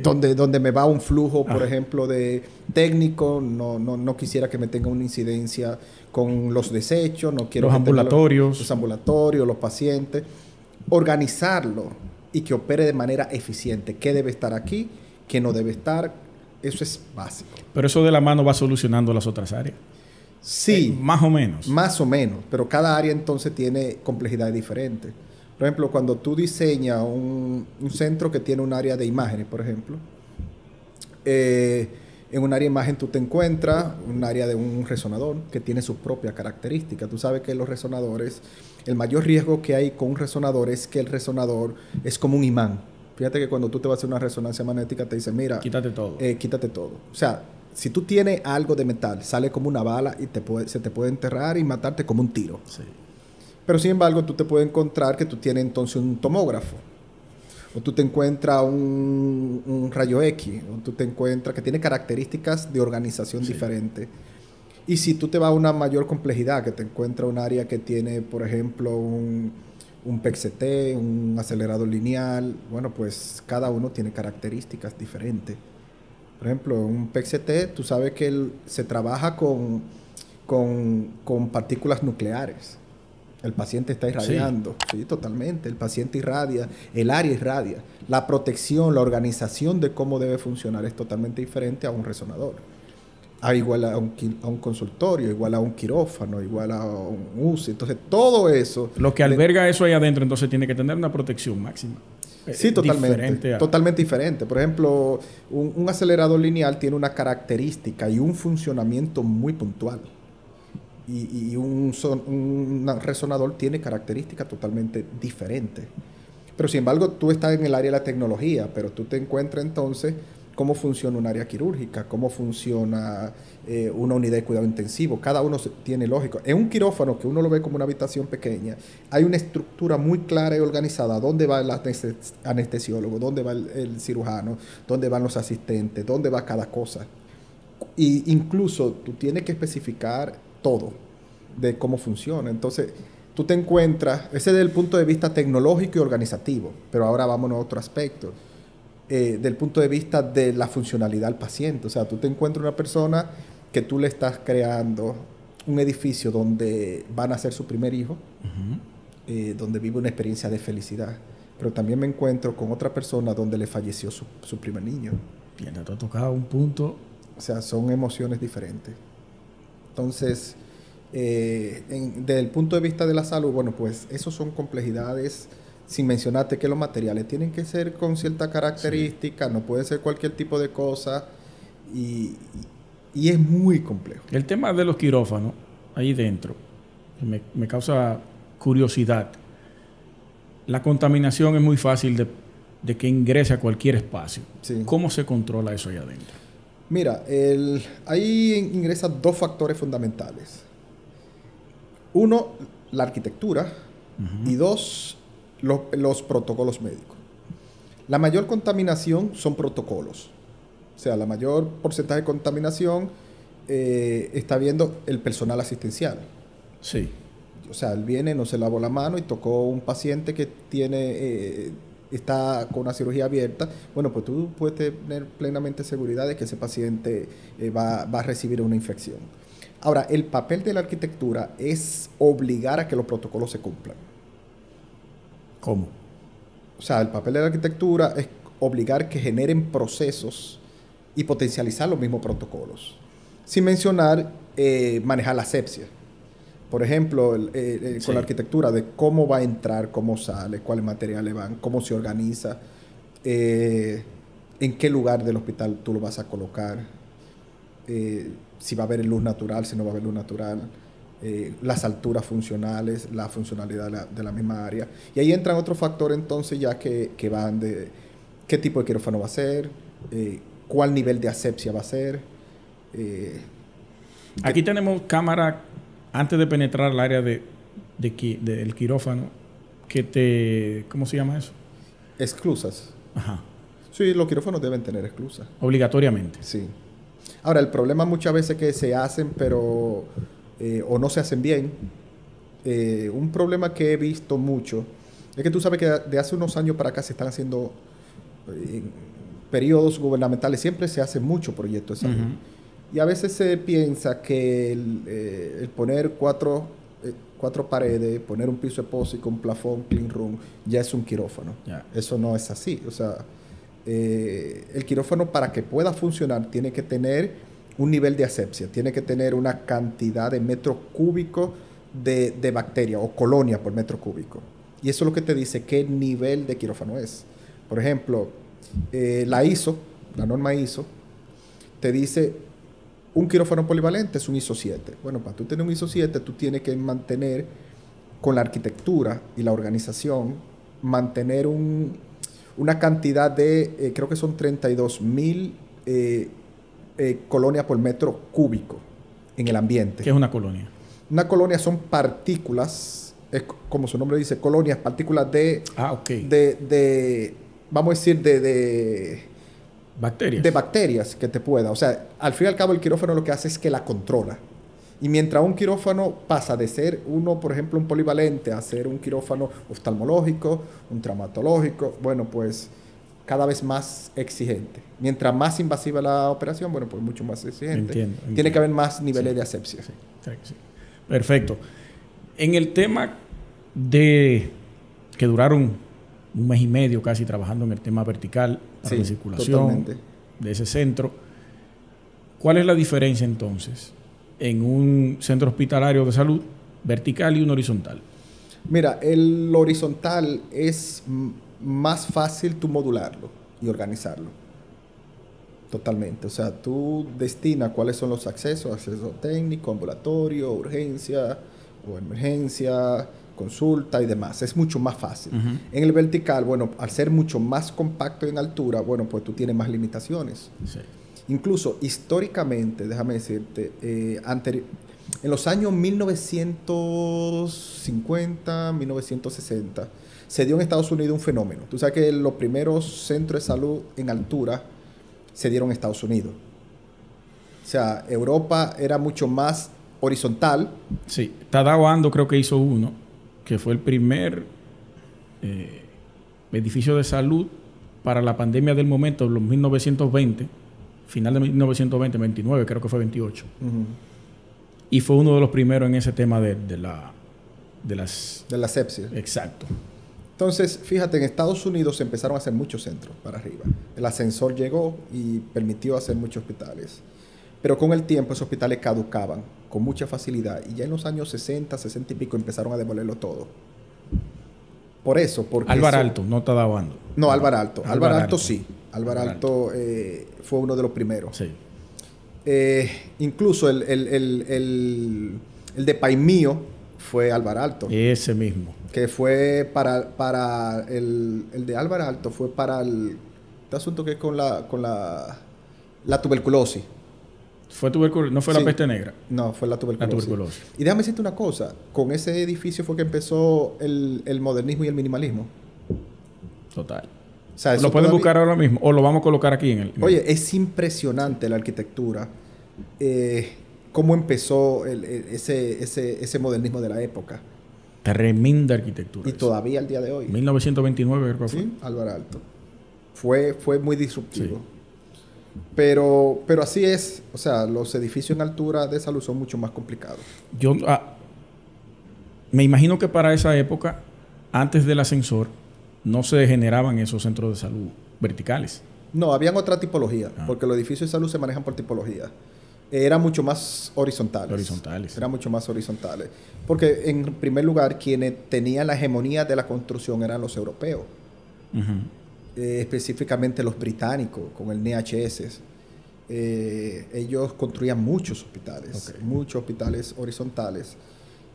Donde me va un flujo, por ejemplo, de técnico, no quisiera que me tenga una incidencia con los desechos, no quiero los ambulatorios. Los ambulatorios, los pacientes. Organizarlo y que opere de manera eficiente. ¿Qué debe estar aquí? ¿Qué no debe estar? Eso es básico. Pero eso de la mano va solucionando las otras áreas. Sí. Más o menos. Más o menos. Pero cada área entonces tiene complejidades diferentes. Por ejemplo, cuando tú diseñas un centro que tiene un área de imágenes, por ejemplo, en un área de imagen tú te encuentras un área de un resonador que tiene sus propias características. Tú sabes que los resonadores, el mayor riesgo que hay con un resonador es que el resonador es como un imán. Fíjate que cuando tú te vas a hacer una resonancia magnética te dicen, mira... Quítate todo. Quítate todo. O sea, si tú tienes algo de metal, sale como una bala y se te puede enterrar y matarte como un tiro. Sí. Pero sin embargo, tú te puedes encontrar que tú tienes entonces un tomógrafo. O tú te encuentras un rayo X. O tú te encuentras que tiene características de organización diferentes. Y si tú te vas a una mayor complejidad, que te encuentras un área que tiene, por ejemplo, un PET-CT, un acelerador lineal, bueno, pues cada uno tiene características diferentes. Por ejemplo, un PET-CT, tú sabes que se trabaja con partículas nucleares. El paciente está irradiando. Sí, totalmente. El paciente irradia, el área irradia. La protección, la organización de cómo debe funcionar es totalmente diferente a un resonador. Igual a un consultorio, igual a un quirófano, igual a un UCI. Entonces, todo eso... Lo que alberga eso ahí adentro, entonces, tiene que tener una protección máxima. Sí, totalmente. Totalmente diferente. Por ejemplo, un acelerador lineal tiene una característica y un funcionamiento muy puntual. Y un resonador tiene características totalmente diferentes. Pero, sin embargo, tú estás en el área de la tecnología, pero tú te encuentras entonces cómo funciona un área quirúrgica, cómo funciona una unidad de cuidado intensivo. Cada uno tiene lógico. En un quirófano, que uno lo ve como una habitación pequeña, hay una estructura muy clara y organizada. ¿Dónde va el anestesiólogo? ¿Dónde va el cirujano? ¿Dónde van los asistentes? ¿Dónde va cada cosa? Y incluso tú tienes que especificar todo de cómo funciona. Entonces, tú te encuentras, ese es desde el punto de vista tecnológico y organizativo, pero ahora vámonos a otro aspecto. Del punto de vista de la funcionalidad al paciente. O sea, tú te encuentras una persona que tú le estás creando un edificio donde van a ser su primer hijo, donde vive una experiencia de felicidad. Pero también me encuentro con otra persona donde le falleció su primer niño. Bien, te ha tocado un punto. O sea, son emociones diferentes. Entonces, desde el punto de vista de la salud, bueno, pues esos son complejidades, sin mencionarte que los materiales tienen que ser con cierta característica, sí. No puede ser cualquier tipo de cosa, y es muy complejo. El tema de los quirófanos, ahí dentro, me causa curiosidad. La contaminación es muy fácil de que ingrese a cualquier espacio. Sí. ¿Cómo se controla eso allá adentro? Mira, ahí ingresan dos factores fundamentales. Uno, la arquitectura, y dos, los protocolos médicos. La mayor contaminación son protocolos. O sea, la mayor porcentaje de contaminación está viendo el personal asistencial. Sí. O sea, él viene, no se lavó la mano y tocó un paciente que está con una cirugía abierta. Bueno, pues tú puedes tener plenamente seguridad de que ese paciente va a recibir una infección. Ahora, el papel de la arquitectura es obligar a que los protocolos se cumplan. ¿Cómo? O sea, el papel de la arquitectura es obligar que generen procesos y potencializar los mismos protocolos. Sin mencionar manejar la asepsia. Por ejemplo, sí. Con la arquitectura de cómo va a entrar, cómo sale, cuáles materiales van, cómo se organiza, en qué lugar del hospital tú lo vas a colocar, si va a haber luz natural, si no va a haber luz natural, las alturas funcionales, la funcionalidad de la misma área. Y ahí entran otros factores entonces ya que van de qué tipo de quirófano va a ser, cuál nivel de asepsia va a ser. Aquí tenemos cámara antes de penetrar el área del quirófano, ¿cómo se llama eso? Esclusas. Ajá. Sí, los quirófanos deben tener esclusas. Obligatoriamente. Sí. Ahora, el problema muchas veces es que se hacen, pero o no se hacen bien. Un problema que he visto mucho es que tú sabes que de hace unos años para acá se están haciendo periodos gubernamentales, siempre se hacen muchos proyectos de salud. Y a veces se piensa que el poner cuatro paredes, poner un piso epóxico, un plafón, clean room, ya es un quirófano. Yeah. Eso no es así. O sea, el quirófano, para que pueda funcionar, tiene que tener un nivel de asepsia, tiene que tener una cantidad de metros cúbicos de bacteria o colonia por metro cúbico. Y eso es lo que te dice qué nivel de quirófano es. Por ejemplo, la ISO, la norma ISO, te dice un quirófano polivalente es un ISO 7. Bueno, para tú tener un ISO 7, tú tienes que mantener, con la arquitectura y la organización, mantener una cantidad de, creo que son 32,000 colonias por metro cúbico en el ambiente. ¿Qué es una colonia? Una colonia son partículas, como su nombre dice, colonias, partículas de... Okay. Vamos a decir, de bacterias. De bacterias que te pueda. O sea, al fin y al cabo el quirófano lo que hace es que la controla. Y mientras un quirófano pasa de ser uno, por ejemplo, un polivalente, a ser un quirófano oftalmológico, un traumatológico, bueno, pues cada vez más exigente. Mientras más invasiva la operación, bueno, pues mucho más exigente. Entiendo. Tiene que haber más niveles de asepsia. Sí. Perfecto. En el tema de que duraron un mes y medio casi trabajando en el tema vertical, para la circulación totalmente de ese centro. ¿Cuál es la diferencia entonces en un centro hospitalario de salud vertical y un horizontal? Mira, el horizontal es más fácil tú modularlo y organizarlo. Totalmente. O sea, tú destinas cuáles son los acceso técnico, ambulatorio, urgencia o emergencia, consulta y demás. Es mucho más fácil. En el vertical, bueno, al ser mucho más compacto en altura, bueno, pues tú tienes más limitaciones. Sí. Incluso históricamente, déjame decirte, en los años 1950, 1960, se dio en Estados Unidos un fenómeno. Tú sabes que los primeros centros de salud en altura se dieron en Estados Unidos. O sea, Europa era mucho más horizontal. Sí, Tadao Ando creo que hizo uno, que fue el primer edificio de salud para la pandemia del momento, los 1920, final de 1920, 29, creo que fue 28. Y fue uno de los primeros en ese tema de la sepsia. Exacto. Entonces, fíjate, en Estados Unidos se empezaron a hacer muchos centros para arriba. El ascensor llegó y permitió hacer muchos hospitales. Pero con el tiempo esos hospitales caducaban con mucha facilidad. Y ya en los años 60, 60 y pico empezaron a demolerlo todo. Por eso, porque... Álvaro Alto, no está dando. No, Álvaro Alto. Álvaro Alto sí. Álvaro Alto fue uno de los primeros. Sí. Incluso el de Paimío fue Álvaro Alto. Ese mismo. Que fue para el de Álvaro Alto fue para este asunto que es con la tuberculosis. ¿Fue tuberculosis? ¿No fue la peste negra? No, fue la tuberculosis. Y déjame decirte una cosa. Con ese edificio fue que empezó el modernismo y el minimalismo. Total. O sea, ¿Lo pueden buscar ahora mismo? ¿O lo vamos a colocar aquí en el...? Oye, es impresionante la arquitectura. Cómo empezó ese modernismo de la época. Tremenda arquitectura. Y todavía al día de hoy. 1929 creo que fue. Sí, Álvaro Alto. Fue muy disruptivo. Sí. Pero así es. O sea, los edificios en altura de salud son mucho más complicados. Yo me imagino que para esa época, antes del ascensor, no se generaban esos centros de salud verticales. No, habían otra tipología. Porque los edificios de salud se manejan por tipología. Eran mucho más horizontales. Eran mucho más horizontales. Porque, en primer lugar, quienes tenían la hegemonía de la construcción eran los europeos. Específicamente los británicos, con el NHS. Ellos construían muchos hospitales. Muchos hospitales horizontales.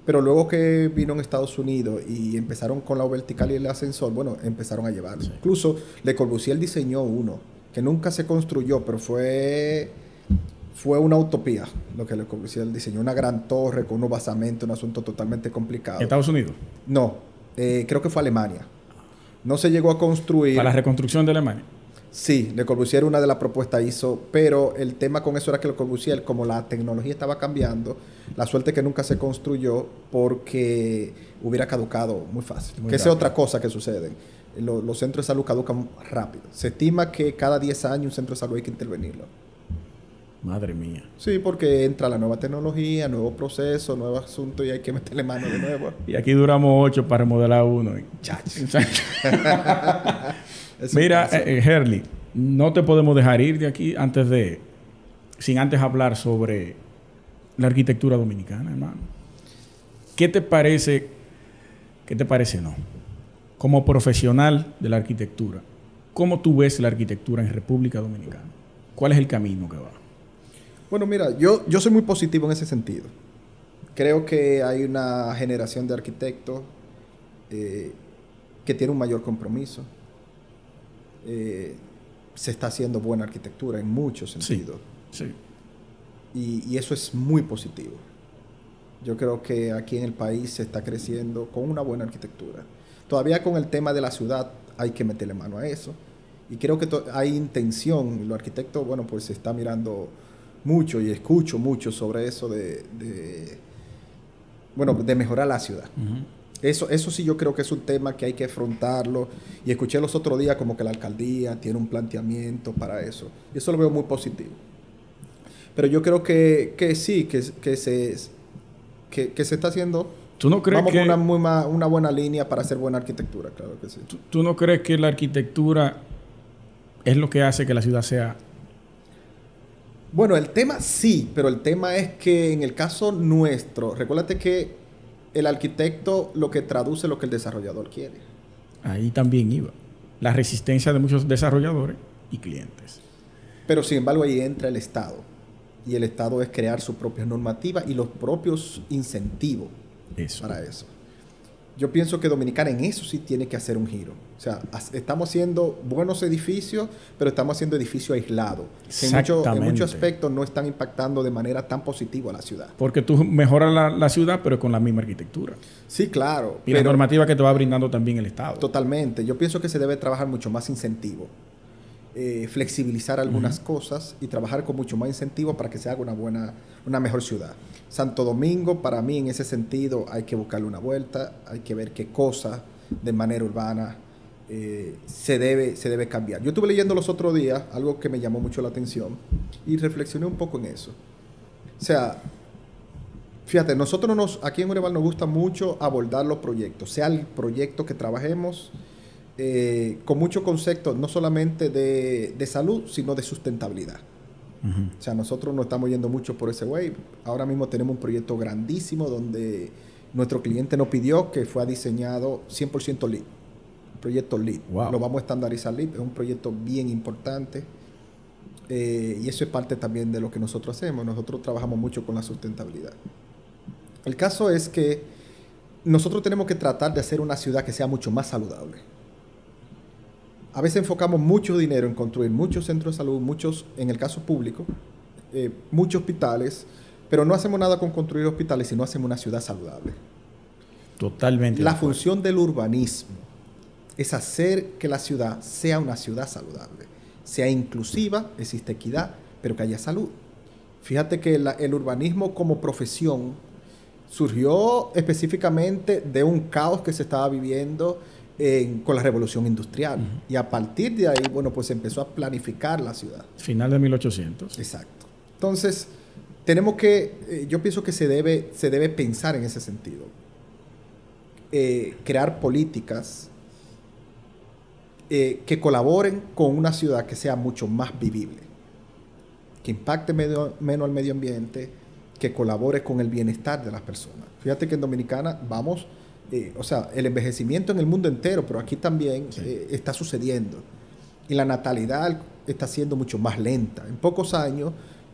Pero luego que vino en Estados Unidos y empezaron con la vertical y el ascensor, bueno, empezaron a llevarlo. Sí. Incluso Le Corbusier diseñó uno, que nunca se construyó, pero fue una utopía lo que Le Corbusier diseñó. Una gran torre con unos basamentos, un asunto totalmente complicado. ¿Estados Unidos? No, creo que fue Alemania. No se llegó a construir... ¿Para la reconstrucción de Alemania? Sí, Le Corbusier una de las propuestas hizo, pero el tema con eso era que Le Corbusier, como la tecnología estaba cambiando, la suerte que nunca se construyó porque hubiera caducado muy fácil. Esa es otra cosa que sucede. Los centros de salud caducan rápido. Se estima que cada 10 años un centro de salud hay que intervenirlo. Madre mía. Sí, porque entra la nueva tecnología, nuevo proceso, nuevo asunto y hay que meterle mano de nuevo. Y aquí duramos 8 para remodelar uno. Mira, Herli, no te podemos dejar ir de aquí sin antes hablar sobre la arquitectura dominicana, hermano. ¿Qué te parece no? Como profesional de la arquitectura, ¿cómo tú ves la arquitectura en República Dominicana? ¿Cuál es el camino que va? Bueno, mira, yo soy muy positivo en ese sentido. Creo que hay una generación de arquitectos que tiene un mayor compromiso. Se está haciendo buena arquitectura en muchos sentidos. Sí. Y eso es muy positivo. Yo creo que aquí en el país se está creciendo con una buena arquitectura. Todavía con el tema de la ciudad hay que meterle mano a eso. Y creo que hay intención. Los arquitectos, bueno, pues se está mirando mucho y escucho mucho sobre eso de mejorar la ciudad. Eso sí yo creo que es un tema que hay que afrontarlo. Y escuché los otros días como que la alcaldía tiene un planteamiento para eso. Y eso lo veo muy positivo. Pero yo creo que sí, que se está haciendo... ¿Tú no crees que... Vamos con una buena línea para hacer buena arquitectura, claro que sí. ¿Tú no crees que la arquitectura es lo que hace que la ciudad sea...? Bueno, el tema sí, pero el tema es que en el caso nuestro, recuérdate que el arquitecto lo que traduce lo que el desarrollador quiere. Ahí también iba. La resistencia de muchos desarrolladores y clientes. Pero sin embargo ahí entra el Estado. Y el Estado es crear sus propias normativas y los propios incentivos para eso. Yo pienso que Dominicana en eso sí tiene que hacer un giro. O sea, estamos haciendo buenos edificios, pero estamos haciendo edificios aislados. En muchos aspectos no están impactando de manera tan positiva a la ciudad. Porque tú mejoras la ciudad, pero con la misma arquitectura. Sí, claro. Y la normativa que te va brindando también el Estado. Totalmente. Yo pienso que se debe trabajar mucho más incentivo. Flexibilizar algunas cosas y trabajar con mucho más incentivo para que se haga una mejor ciudad. Santo Domingo, para mí, en ese sentido, hay que buscarle una vuelta, hay que ver qué cosas de manera urbana se debe cambiar. Yo estuve leyendo los otros días algo que me llamó mucho la atención y reflexioné un poco en eso. O sea, fíjate, aquí en Ureval nos gusta mucho abordar los proyectos, sea el proyecto que trabajemos, con muchos conceptos, no solamente de salud, sino de sustentabilidad. O sea, nosotros nos estamos yendo mucho por ese way. Ahora mismo tenemos un proyecto grandísimo donde nuestro cliente nos pidió que fue diseñado 100% LEED. Proyecto LEED. Wow. Lo vamos a estandarizar LEED. Es un proyecto bien importante. Y eso es parte también de lo que nosotros hacemos. Nosotros trabajamos mucho con la sustentabilidad. El caso es que nosotros tenemos que tratar de hacer una ciudad que sea mucho más saludable. A veces enfocamos mucho dinero en construir muchos centros de salud, en el caso público, muchos hospitales, pero no hacemos nada con construir hospitales, sino hacemos una ciudad saludable. Totalmente. La función del urbanismo es hacer que la ciudad sea una ciudad saludable, sea inclusiva, existe equidad, pero que haya salud. Fíjate que el urbanismo como profesión surgió específicamente de un caos que se estaba viviendo con la revolución industrial. Y a partir de ahí, bueno, pues se empezó a planificar la ciudad. Final de 1800. Exacto. Entonces, yo pienso que se debe pensar en ese sentido. Crear políticas que colaboren con una ciudad que sea mucho más vivible, que impacte menos al medio ambiente, que colabore con el bienestar de las personas. Fíjate que en Dominicana vamos... o sea, el envejecimiento en el mundo entero, pero aquí también está sucediendo. Y la natalidad está siendo mucho más lenta. En pocos años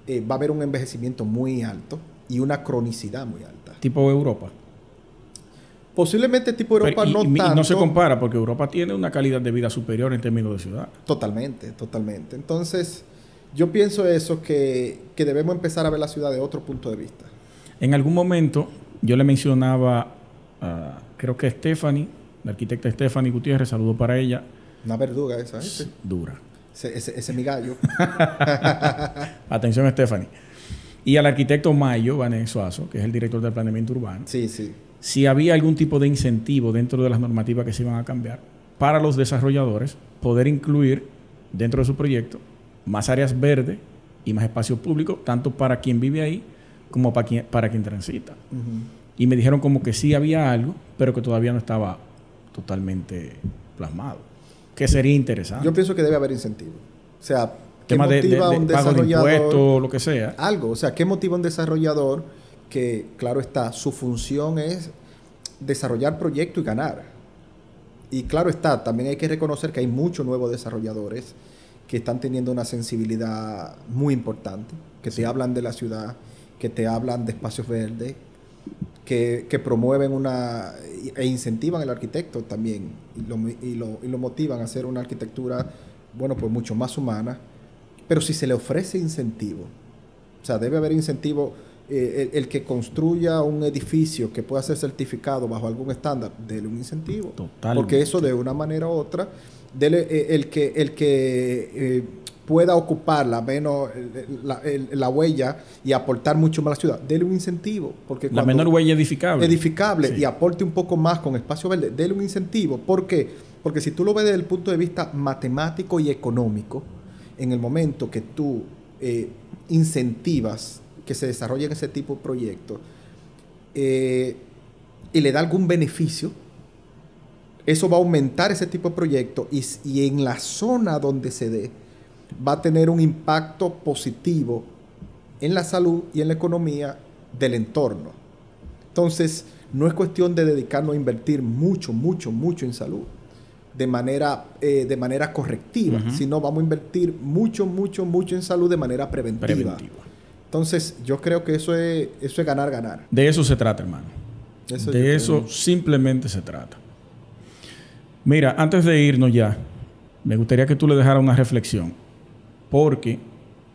va a haber un envejecimiento muy alto y una cronicidad muy alta. ¿Tipo Europa? Posiblemente tipo Europa, pero, no tanto. No se compara porque Europa tiene una calidad de vida superior en términos de ciudad. Totalmente, totalmente. Entonces, yo pienso eso, que debemos empezar a ver la ciudad de otro punto de vista. En algún momento yo le mencionaba... creo que Stephanie, la arquitecta Stephanie Gutiérrez, saludo para ella. Una verduga esa, ¿eh? Dura. Ese es mi gallo. Atención, Stephanie. Y al arquitecto Mayo, Vanés Suazo, que es el director del planeamiento urbano. Sí, sí. Si había algún tipo de incentivo dentro de las normativas que se iban a cambiar para los desarrolladores poder incluir dentro de su proyecto más áreas verdes y más espacio público, tanto para quien vive ahí como para quien transita. Y me dijeron como que sí había algo, pero que todavía no estaba totalmente plasmado. Que sería interesante. Yo pienso que debe haber incentivo. O sea, ¿qué tema motiva a un desarrollador? De impuestos, lo que sea. Algo. O sea, ¿qué motiva a un desarrollador que, claro está, su función es desarrollar proyectos y ganar? Y claro está, también hay que reconocer que hay muchos nuevos desarrolladores que están teniendo una sensibilidad muy importante, que te hablan de la ciudad, que te hablan de espacios verdes, que promueven e incentivan al arquitecto también y lo motivan a hacer una arquitectura, bueno, pues mucho más humana, pero si se le ofrece incentivo, o sea, debe haber incentivo, el que construya un edificio que pueda ser certificado bajo algún estándar, dele un incentivo. Totalmente. Porque eso de una manera u otra, el que pueda ocupar la huella y aportar mucho más a la ciudad, dele un incentivo. Porque la menor huella edificable. Sí. Y aporte un poco más con espacio verde, dele un incentivo. ¿Por qué? Porque si tú lo ves desde el punto de vista matemático y económico, en el momento que tú incentivas que se desarrollen ese tipo de proyectos y le da algún beneficio, eso va a aumentar ese tipo de proyectos y en la zona donde se dé va a tener un impacto positivo en la salud y en la economía del entorno. Entonces, no es cuestión de dedicarnos a invertir mucho en salud de manera correctiva, sino vamos a invertir mucho en salud de manera preventiva. Entonces, yo creo que eso es ganar. De eso se trata, hermano. De eso simplemente se trata. Mira, antes de irnos ya, me gustaría que tú le dejaras una reflexión. Porque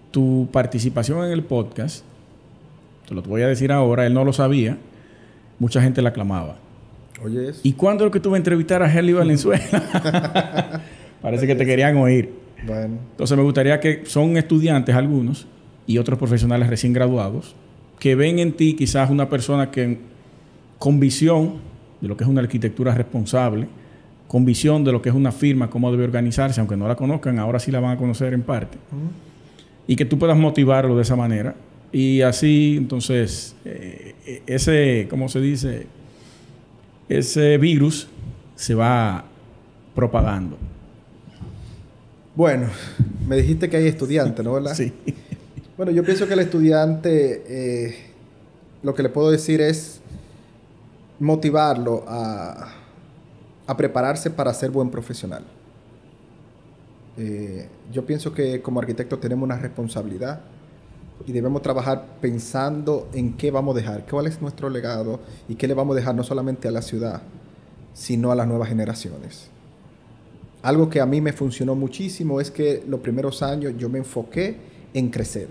tu participación en el podcast, te lo voy a decir ahora, él no lo sabía, mucha gente la aclamaba. Oye, eso. ¿Y cuándo es que tú vas a entrevistar a Herly Valenzuela? Parece que te querían oír. Bueno. Entonces me gustaría que son estudiantes algunos y otros profesionales recién graduados que ven en ti quizás una persona que con visión de lo que es una arquitectura responsable, con visión de lo que es una firma, cómo debe organizarse, aunque no la conozcan, ahora sí la van a conocer en parte. Y que tú puedas motivarlo de esa manera. Y así, entonces, ese, ¿cómo se dice? Ese virus se va propagando. Bueno, me dijiste que hay estudiantes, ¿no? ¿Verdad? Sí. Bueno, yo pienso que el estudiante, lo que le puedo decir es motivarlo a prepararse para ser buen profesional. Yo pienso que como arquitectos tenemos una responsabilidad y debemos trabajar pensando en qué vamos a dejar, cuál es nuestro legado y qué le vamos a dejar no solamente a la ciudad, sino a las nuevas generaciones. Algo que a mí me funcionó muchísimo es que los primeros años yo me enfoqué en crecer.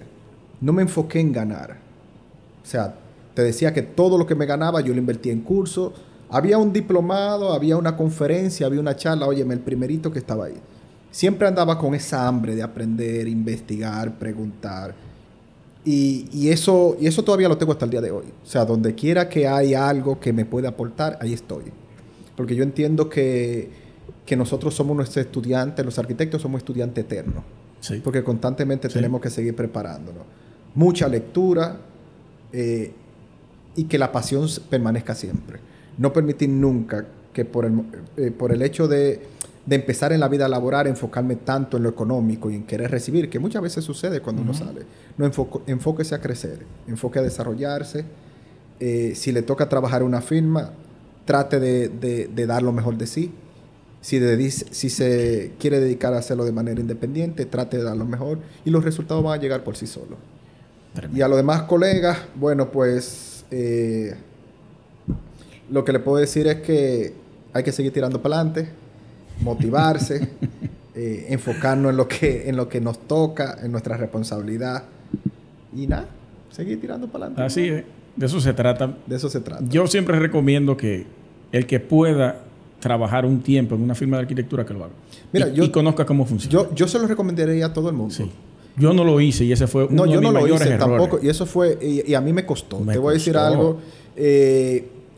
No me enfoqué en ganar. O sea, te decía que todo lo que me ganaba yo lo invertía en cursos. Había un diplomado, había una conferencia, había una charla. Óyeme, el primerito que estaba ahí. Siempre andaba con esa hambre de aprender, investigar, preguntar. Y eso todavía lo tengo hasta el día de hoy. O sea, donde quiera que hay algo que me pueda aportar, ahí estoy. Porque yo entiendo que nosotros somos nuestros estudiantes, los arquitectos somos estudiantes eternos. Sí. Porque constantemente tenemos que seguir preparándonos. Mucha lectura y que la pasión permanezca siempre. No permitir nunca que por el hecho de empezar en la vida laboral enfocarme tanto en lo económico y en querer recibir, que muchas veces sucede cuando uno sale. No, enfóquese a crecer, enfoque a desarrollarse. Si le toca trabajar en una firma, trate de dar lo mejor de sí. Si se quiere dedicar a hacerlo de manera independiente, trate de dar lo mejor y los resultados van a llegar por sí solos. Tremendo. Y a los demás colegas, bueno, pues lo que le puedo decir es que hay que seguir tirando para adelante, motivarse, enfocarnos en lo que nos toca, en nuestra responsabilidad y nada, seguir tirando para adelante. Así es, de eso se trata. De eso se trata. Yo siempre recomiendo que el que pueda trabajar un tiempo en una firma de arquitectura que lo haga. Mira, y conozca cómo funciona. Yo se lo recomendaría a todo el mundo. Sí. Yo no lo hice y ese fue uno de mis mayores errores. Tampoco. Y eso fue... Y a mí me costó. Te voy a decir algo.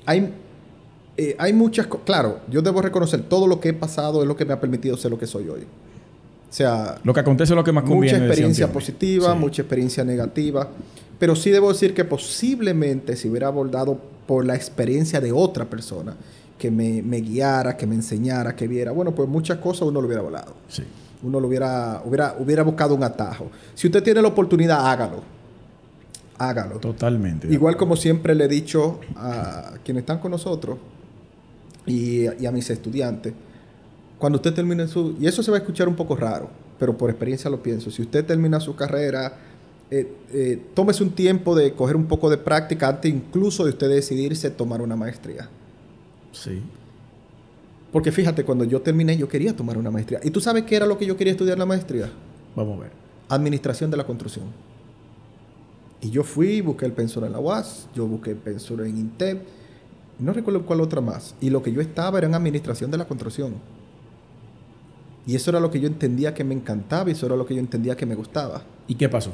Hay muchas cosas... Claro, yo debo reconocer todo lo que he pasado es lo que me ha permitido ser lo que soy hoy. O sea... Lo que acontece es lo que más conviene. Mucha experiencia positiva, sí. Mucha experiencia negativa. Pero sí debo decir que posiblemente si hubiera abordado por la experiencia de otra persona que me guiara, que me enseñara, que viera... Bueno, pues muchas cosas uno lo hubiera volado. Sí. Uno lo hubiera buscado un atajo. Si usted tiene la oportunidad, hágalo. Hágalo. Totalmente. Igual como siempre le he dicho a quienes están con nosotros y a mis estudiantes, cuando usted termine y eso se va a escuchar un poco raro, pero por experiencia lo pienso. Si usted termina su carrera, tómese un tiempo de coger un poco de práctica antes incluso de usted decidirse tomar una maestría. Sí. Porque fíjate, cuando yo terminé, yo quería tomar una maestría. ¿Y tú sabes qué era lo que yo quería estudiar en la maestría? Vamos a ver. Administración de la construcción. Y yo fui, busqué el pensuro en la UAS, yo busqué el pensuro en INTEP, no recuerdo cuál otra más. Y lo que yo estaba era en administración de la construcción. Y eso era lo que yo entendía que me encantaba y eso era lo que yo entendía que me gustaba. ¿Y qué pasó?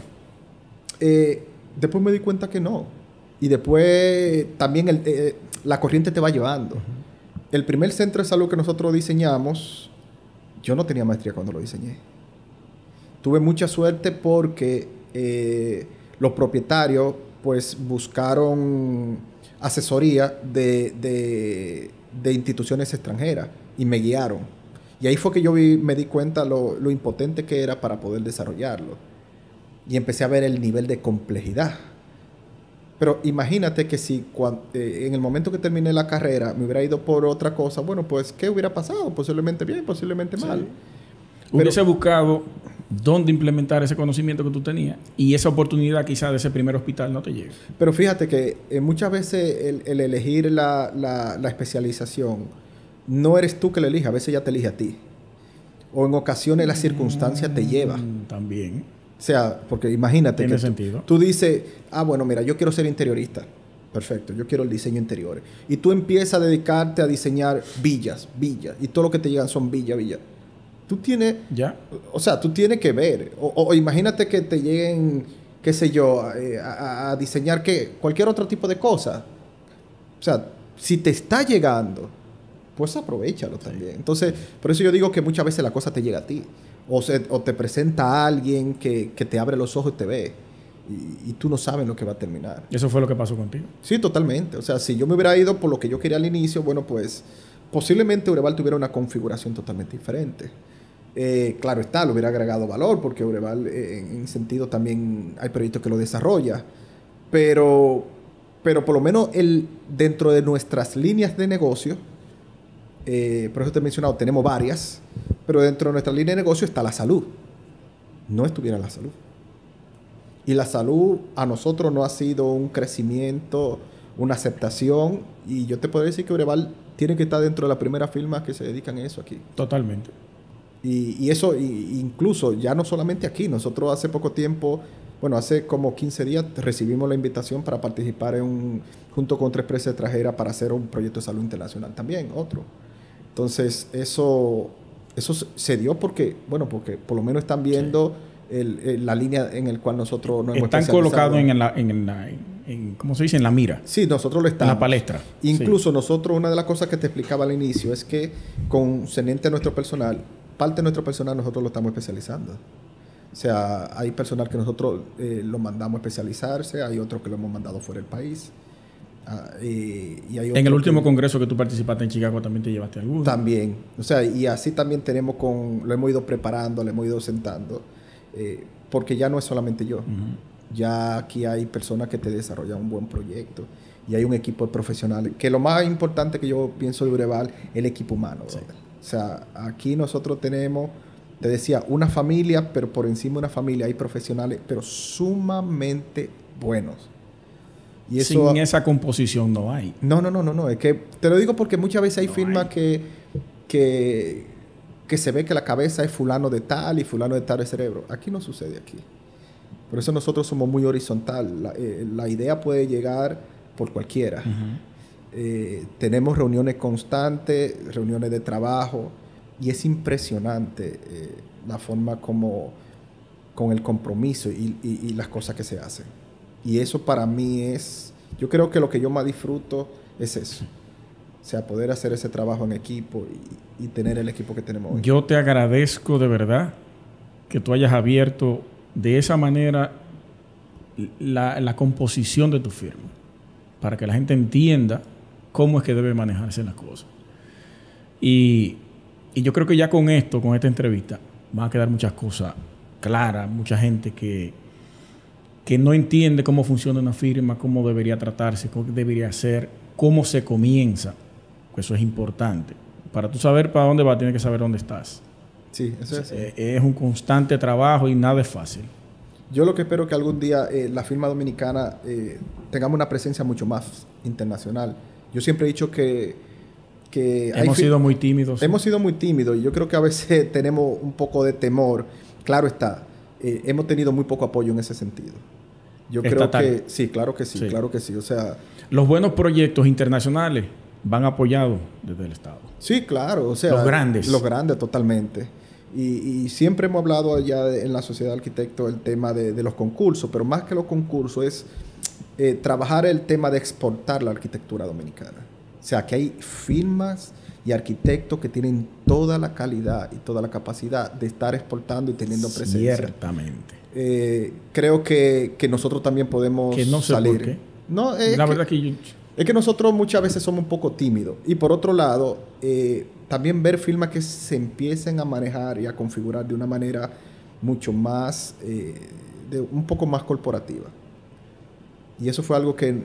Después me di cuenta que no. Y después también la corriente te va llevando. El primer centro de salud que nosotros diseñamos, yo no tenía maestría cuando lo diseñé. Tuve mucha suerte porque los propietarios pues buscaron asesoría de instituciones extranjeras y me guiaron. Y ahí fue que yo me di cuenta lo impotente que era para poder desarrollarlo. Y empecé a ver el nivel de complejidad. Pero imagínate que si en el momento que terminé la carrera me hubiera ido por otra cosa, bueno, pues ¿qué hubiera pasado? Posiblemente bien, posiblemente mal. Sí. Hubiese buscado dónde implementar ese conocimiento que tú tenías y esa oportunidad quizás de ese primer hospital no te llegue. Pero fíjate que muchas veces el elegir la especialización, no eres tú que la eliges, a veces ya te elige a ti. O en ocasiones la circunstancia te lleva. También. O sea, porque imagínate Tiene que sentido. tú dices, bueno, mira, yo quiero ser interiorista. Perfecto, yo quiero el diseño interior. Y tú empiezas a dedicarte a diseñar villas. Y todo lo que te llegan son villas. Tú tienes... ¿Ya? O sea, tú tienes que ver. O imagínate que te lleguen, qué sé yo, a diseñar cualquier otro tipo de cosa. O sea, si te está llegando, pues aprovéchalo también. Entonces, por eso yo digo que muchas veces la cosa te llega a ti. O te presenta a alguien que te abre los ojos y te ve. Y tú no sabes lo que va a terminar. ¿Eso fue lo que pasó contigo? Sí, totalmente. O sea, si yo me hubiera ido por lo que yo quería al inicio, bueno, pues posiblemente Ureval tuviera una configuración totalmente diferente. Claro está, le hubiera agregado valor porque Ureval en sentido también hay proyectos que lo desarrolla. Pero por lo menos dentro de nuestras líneas de negocio, por eso te he mencionado, tenemos varias, pero dentro de nuestra línea de negocio está la salud. No estuviera la salud. Y la salud a nosotros no ha sido un crecimiento, una aceptación. Y yo te puedo decir que Ureval tiene que estar dentro de las primeras firmas que se dedican a eso aquí. Totalmente. Y eso, incluso ya no solamente aquí. Nosotros hace poco tiempo, bueno, hace como 15 días recibimos la invitación para participar junto con otra empresa extranjera para hacer un proyecto de salud internacional también, otro. Entonces, eso se dio porque por lo menos están viendo... Sí. La línea en la cual nosotros nos hemos especializado. Están colocados ¿cómo se dice? En la mira. Sí, nosotros lo estamos. En la palestra. Incluso nosotros, una de las cosas que te explicaba al inicio es que concerniente a nuestro personal, parte de nuestro personal nosotros lo estamos especializando. O sea, hay personal que nosotros lo mandamos a especializarse, hay otros que lo hemos mandado fuera del país. Y hay en el último congreso que tú participaste en Chicago también te llevaste alguno. También. O sea, y así también tenemos lo hemos ido preparando, lo hemos ido sentando. Porque ya no es solamente yo. Uh-huh. Ya aquí hay personas que te desarrollan un buen proyecto y hay un equipo de profesionales. Que lo más importante que yo pienso de Ureval es el equipo humano. Sí. O sea, aquí nosotros tenemos, te decía, una familia, pero por encima de una familia hay profesionales, pero sumamente buenos. Y eso, sin esa composición no hay. No. Es que te lo digo porque muchas veces hay firmas que se ve que la cabeza es fulano de tal y fulano de tal de cerebro. Aquí no sucede aquí. Por eso nosotros somos muy horizontal. La idea puede llegar por cualquiera. Uh-huh. Tenemos reuniones constantes, reuniones de trabajo, y es impresionante la forma como con el compromiso y las cosas que se hacen. Y eso para mí yo creo que lo que yo más disfruto es eso. O sea, poder hacer ese trabajo en equipo y tener el equipo que tenemos hoy. Yo te agradezco de verdad que tú hayas abierto de esa manera la composición de tu firma, para que la gente entienda cómo es que debe manejarse las cosas. Y yo creo que ya con esta entrevista, van a quedar muchas cosas claras, mucha gente que no entiende cómo funciona una firma, cómo debería tratarse, cómo debería ser, cómo se comienza. Eso es importante. Para tú saber para dónde vas, tienes que saber dónde estás. Sí, eso es. Es un constante trabajo y nada es fácil. Yo lo que espero que algún día la firma dominicana tengamos una presencia mucho más internacional. Yo siempre he dicho que hemos sido muy tímidos. Hemos sido muy tímidos y yo creo que a veces tenemos un poco de temor. Claro está, hemos tenido muy poco apoyo en ese sentido. Yo creo que sí, claro que sí, claro que sí. O sea, los buenos proyectos internacionales van apoyados desde el Estado. Sí, claro. O sea, los grandes. Los grandes, totalmente. Y siempre hemos hablado allá en la Sociedad de Arquitectos el tema de los concursos, pero más que los concursos es trabajar el tema de exportar la arquitectura dominicana. O sea, que hay firmas y arquitectos que tienen toda la calidad y toda la capacidad de estar exportando y teniendo presencia. Ciertamente. Creo que nosotros también podemos que no sé salir. Por qué. No, la verdad que es que nosotros muchas veces somos un poco tímidos. Y por otro lado, también ver firmas que se empiecen a manejar y a configurar de una manera mucho más, un poco más corporativa. Y eso fue algo que,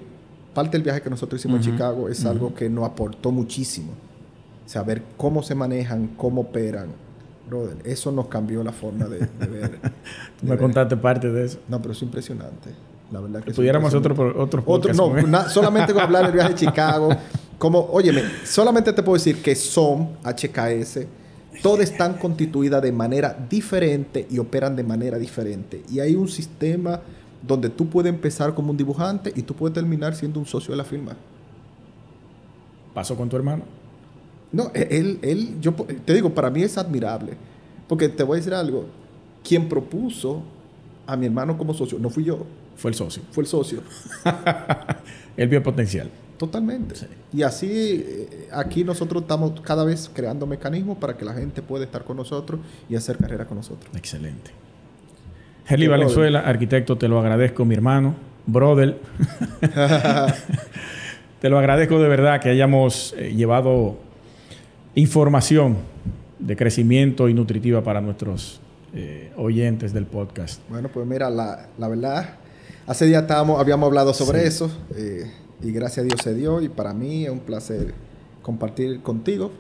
parte del viaje que nosotros hicimos en Chicago, es algo que nos aportó muchísimo. Saber cómo se manejan, cómo operan Brother, eso nos cambió la forma de ver. Tú me contaste parte de eso. No, pero es impresionante. La verdad que pudiéramos otro podcast. No, solamente con hablar del viaje de Chicago. Óyeme, solamente te puedo decir que SOM, HKS, todas están constituidas de manera diferente y operan de manera diferente. Y hay un sistema donde tú puedes empezar como un dibujante y tú puedes terminar siendo un socio de la firma. ¿Pasó con tu hermano? No, yo te digo, para mí es admirable. Porque te voy a decir algo. Quien propuso a mi hermano como socio no fui yo. Fue el socio. Fue el socio. Él vio potencial. Totalmente. Sí. Y así, aquí nosotros estamos cada vez creando mecanismos para que la gente pueda estar con nosotros y hacer carrera con nosotros. Excelente. Herli Valenzuela, arquitecto, te lo agradezco, mi hermano, brother. Te lo agradezco de verdad que hayamos llevado información de crecimiento y nutritiva para nuestros oyentes del podcast. Bueno, pues mira, la verdad, hace días habíamos hablado sobre eso y gracias a Dios se dio y para mí es un placer compartir contigo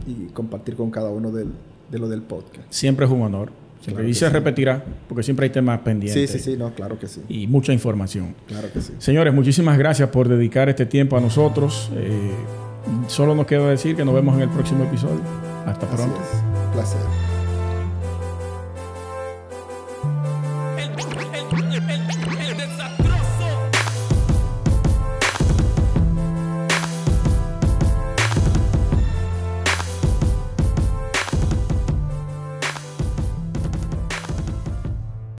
y compartir con cada uno de lo del podcast. Siempre es un honor. Claro y se repetirá, porque siempre hay temas pendientes. Sí, no, claro que sí. Y mucha información. Claro que sí. Señores, muchísimas gracias por dedicar este tiempo a nosotros. Solo nos queda decir que nos vemos en el próximo episodio. Hasta pronto. Así es. Un placer.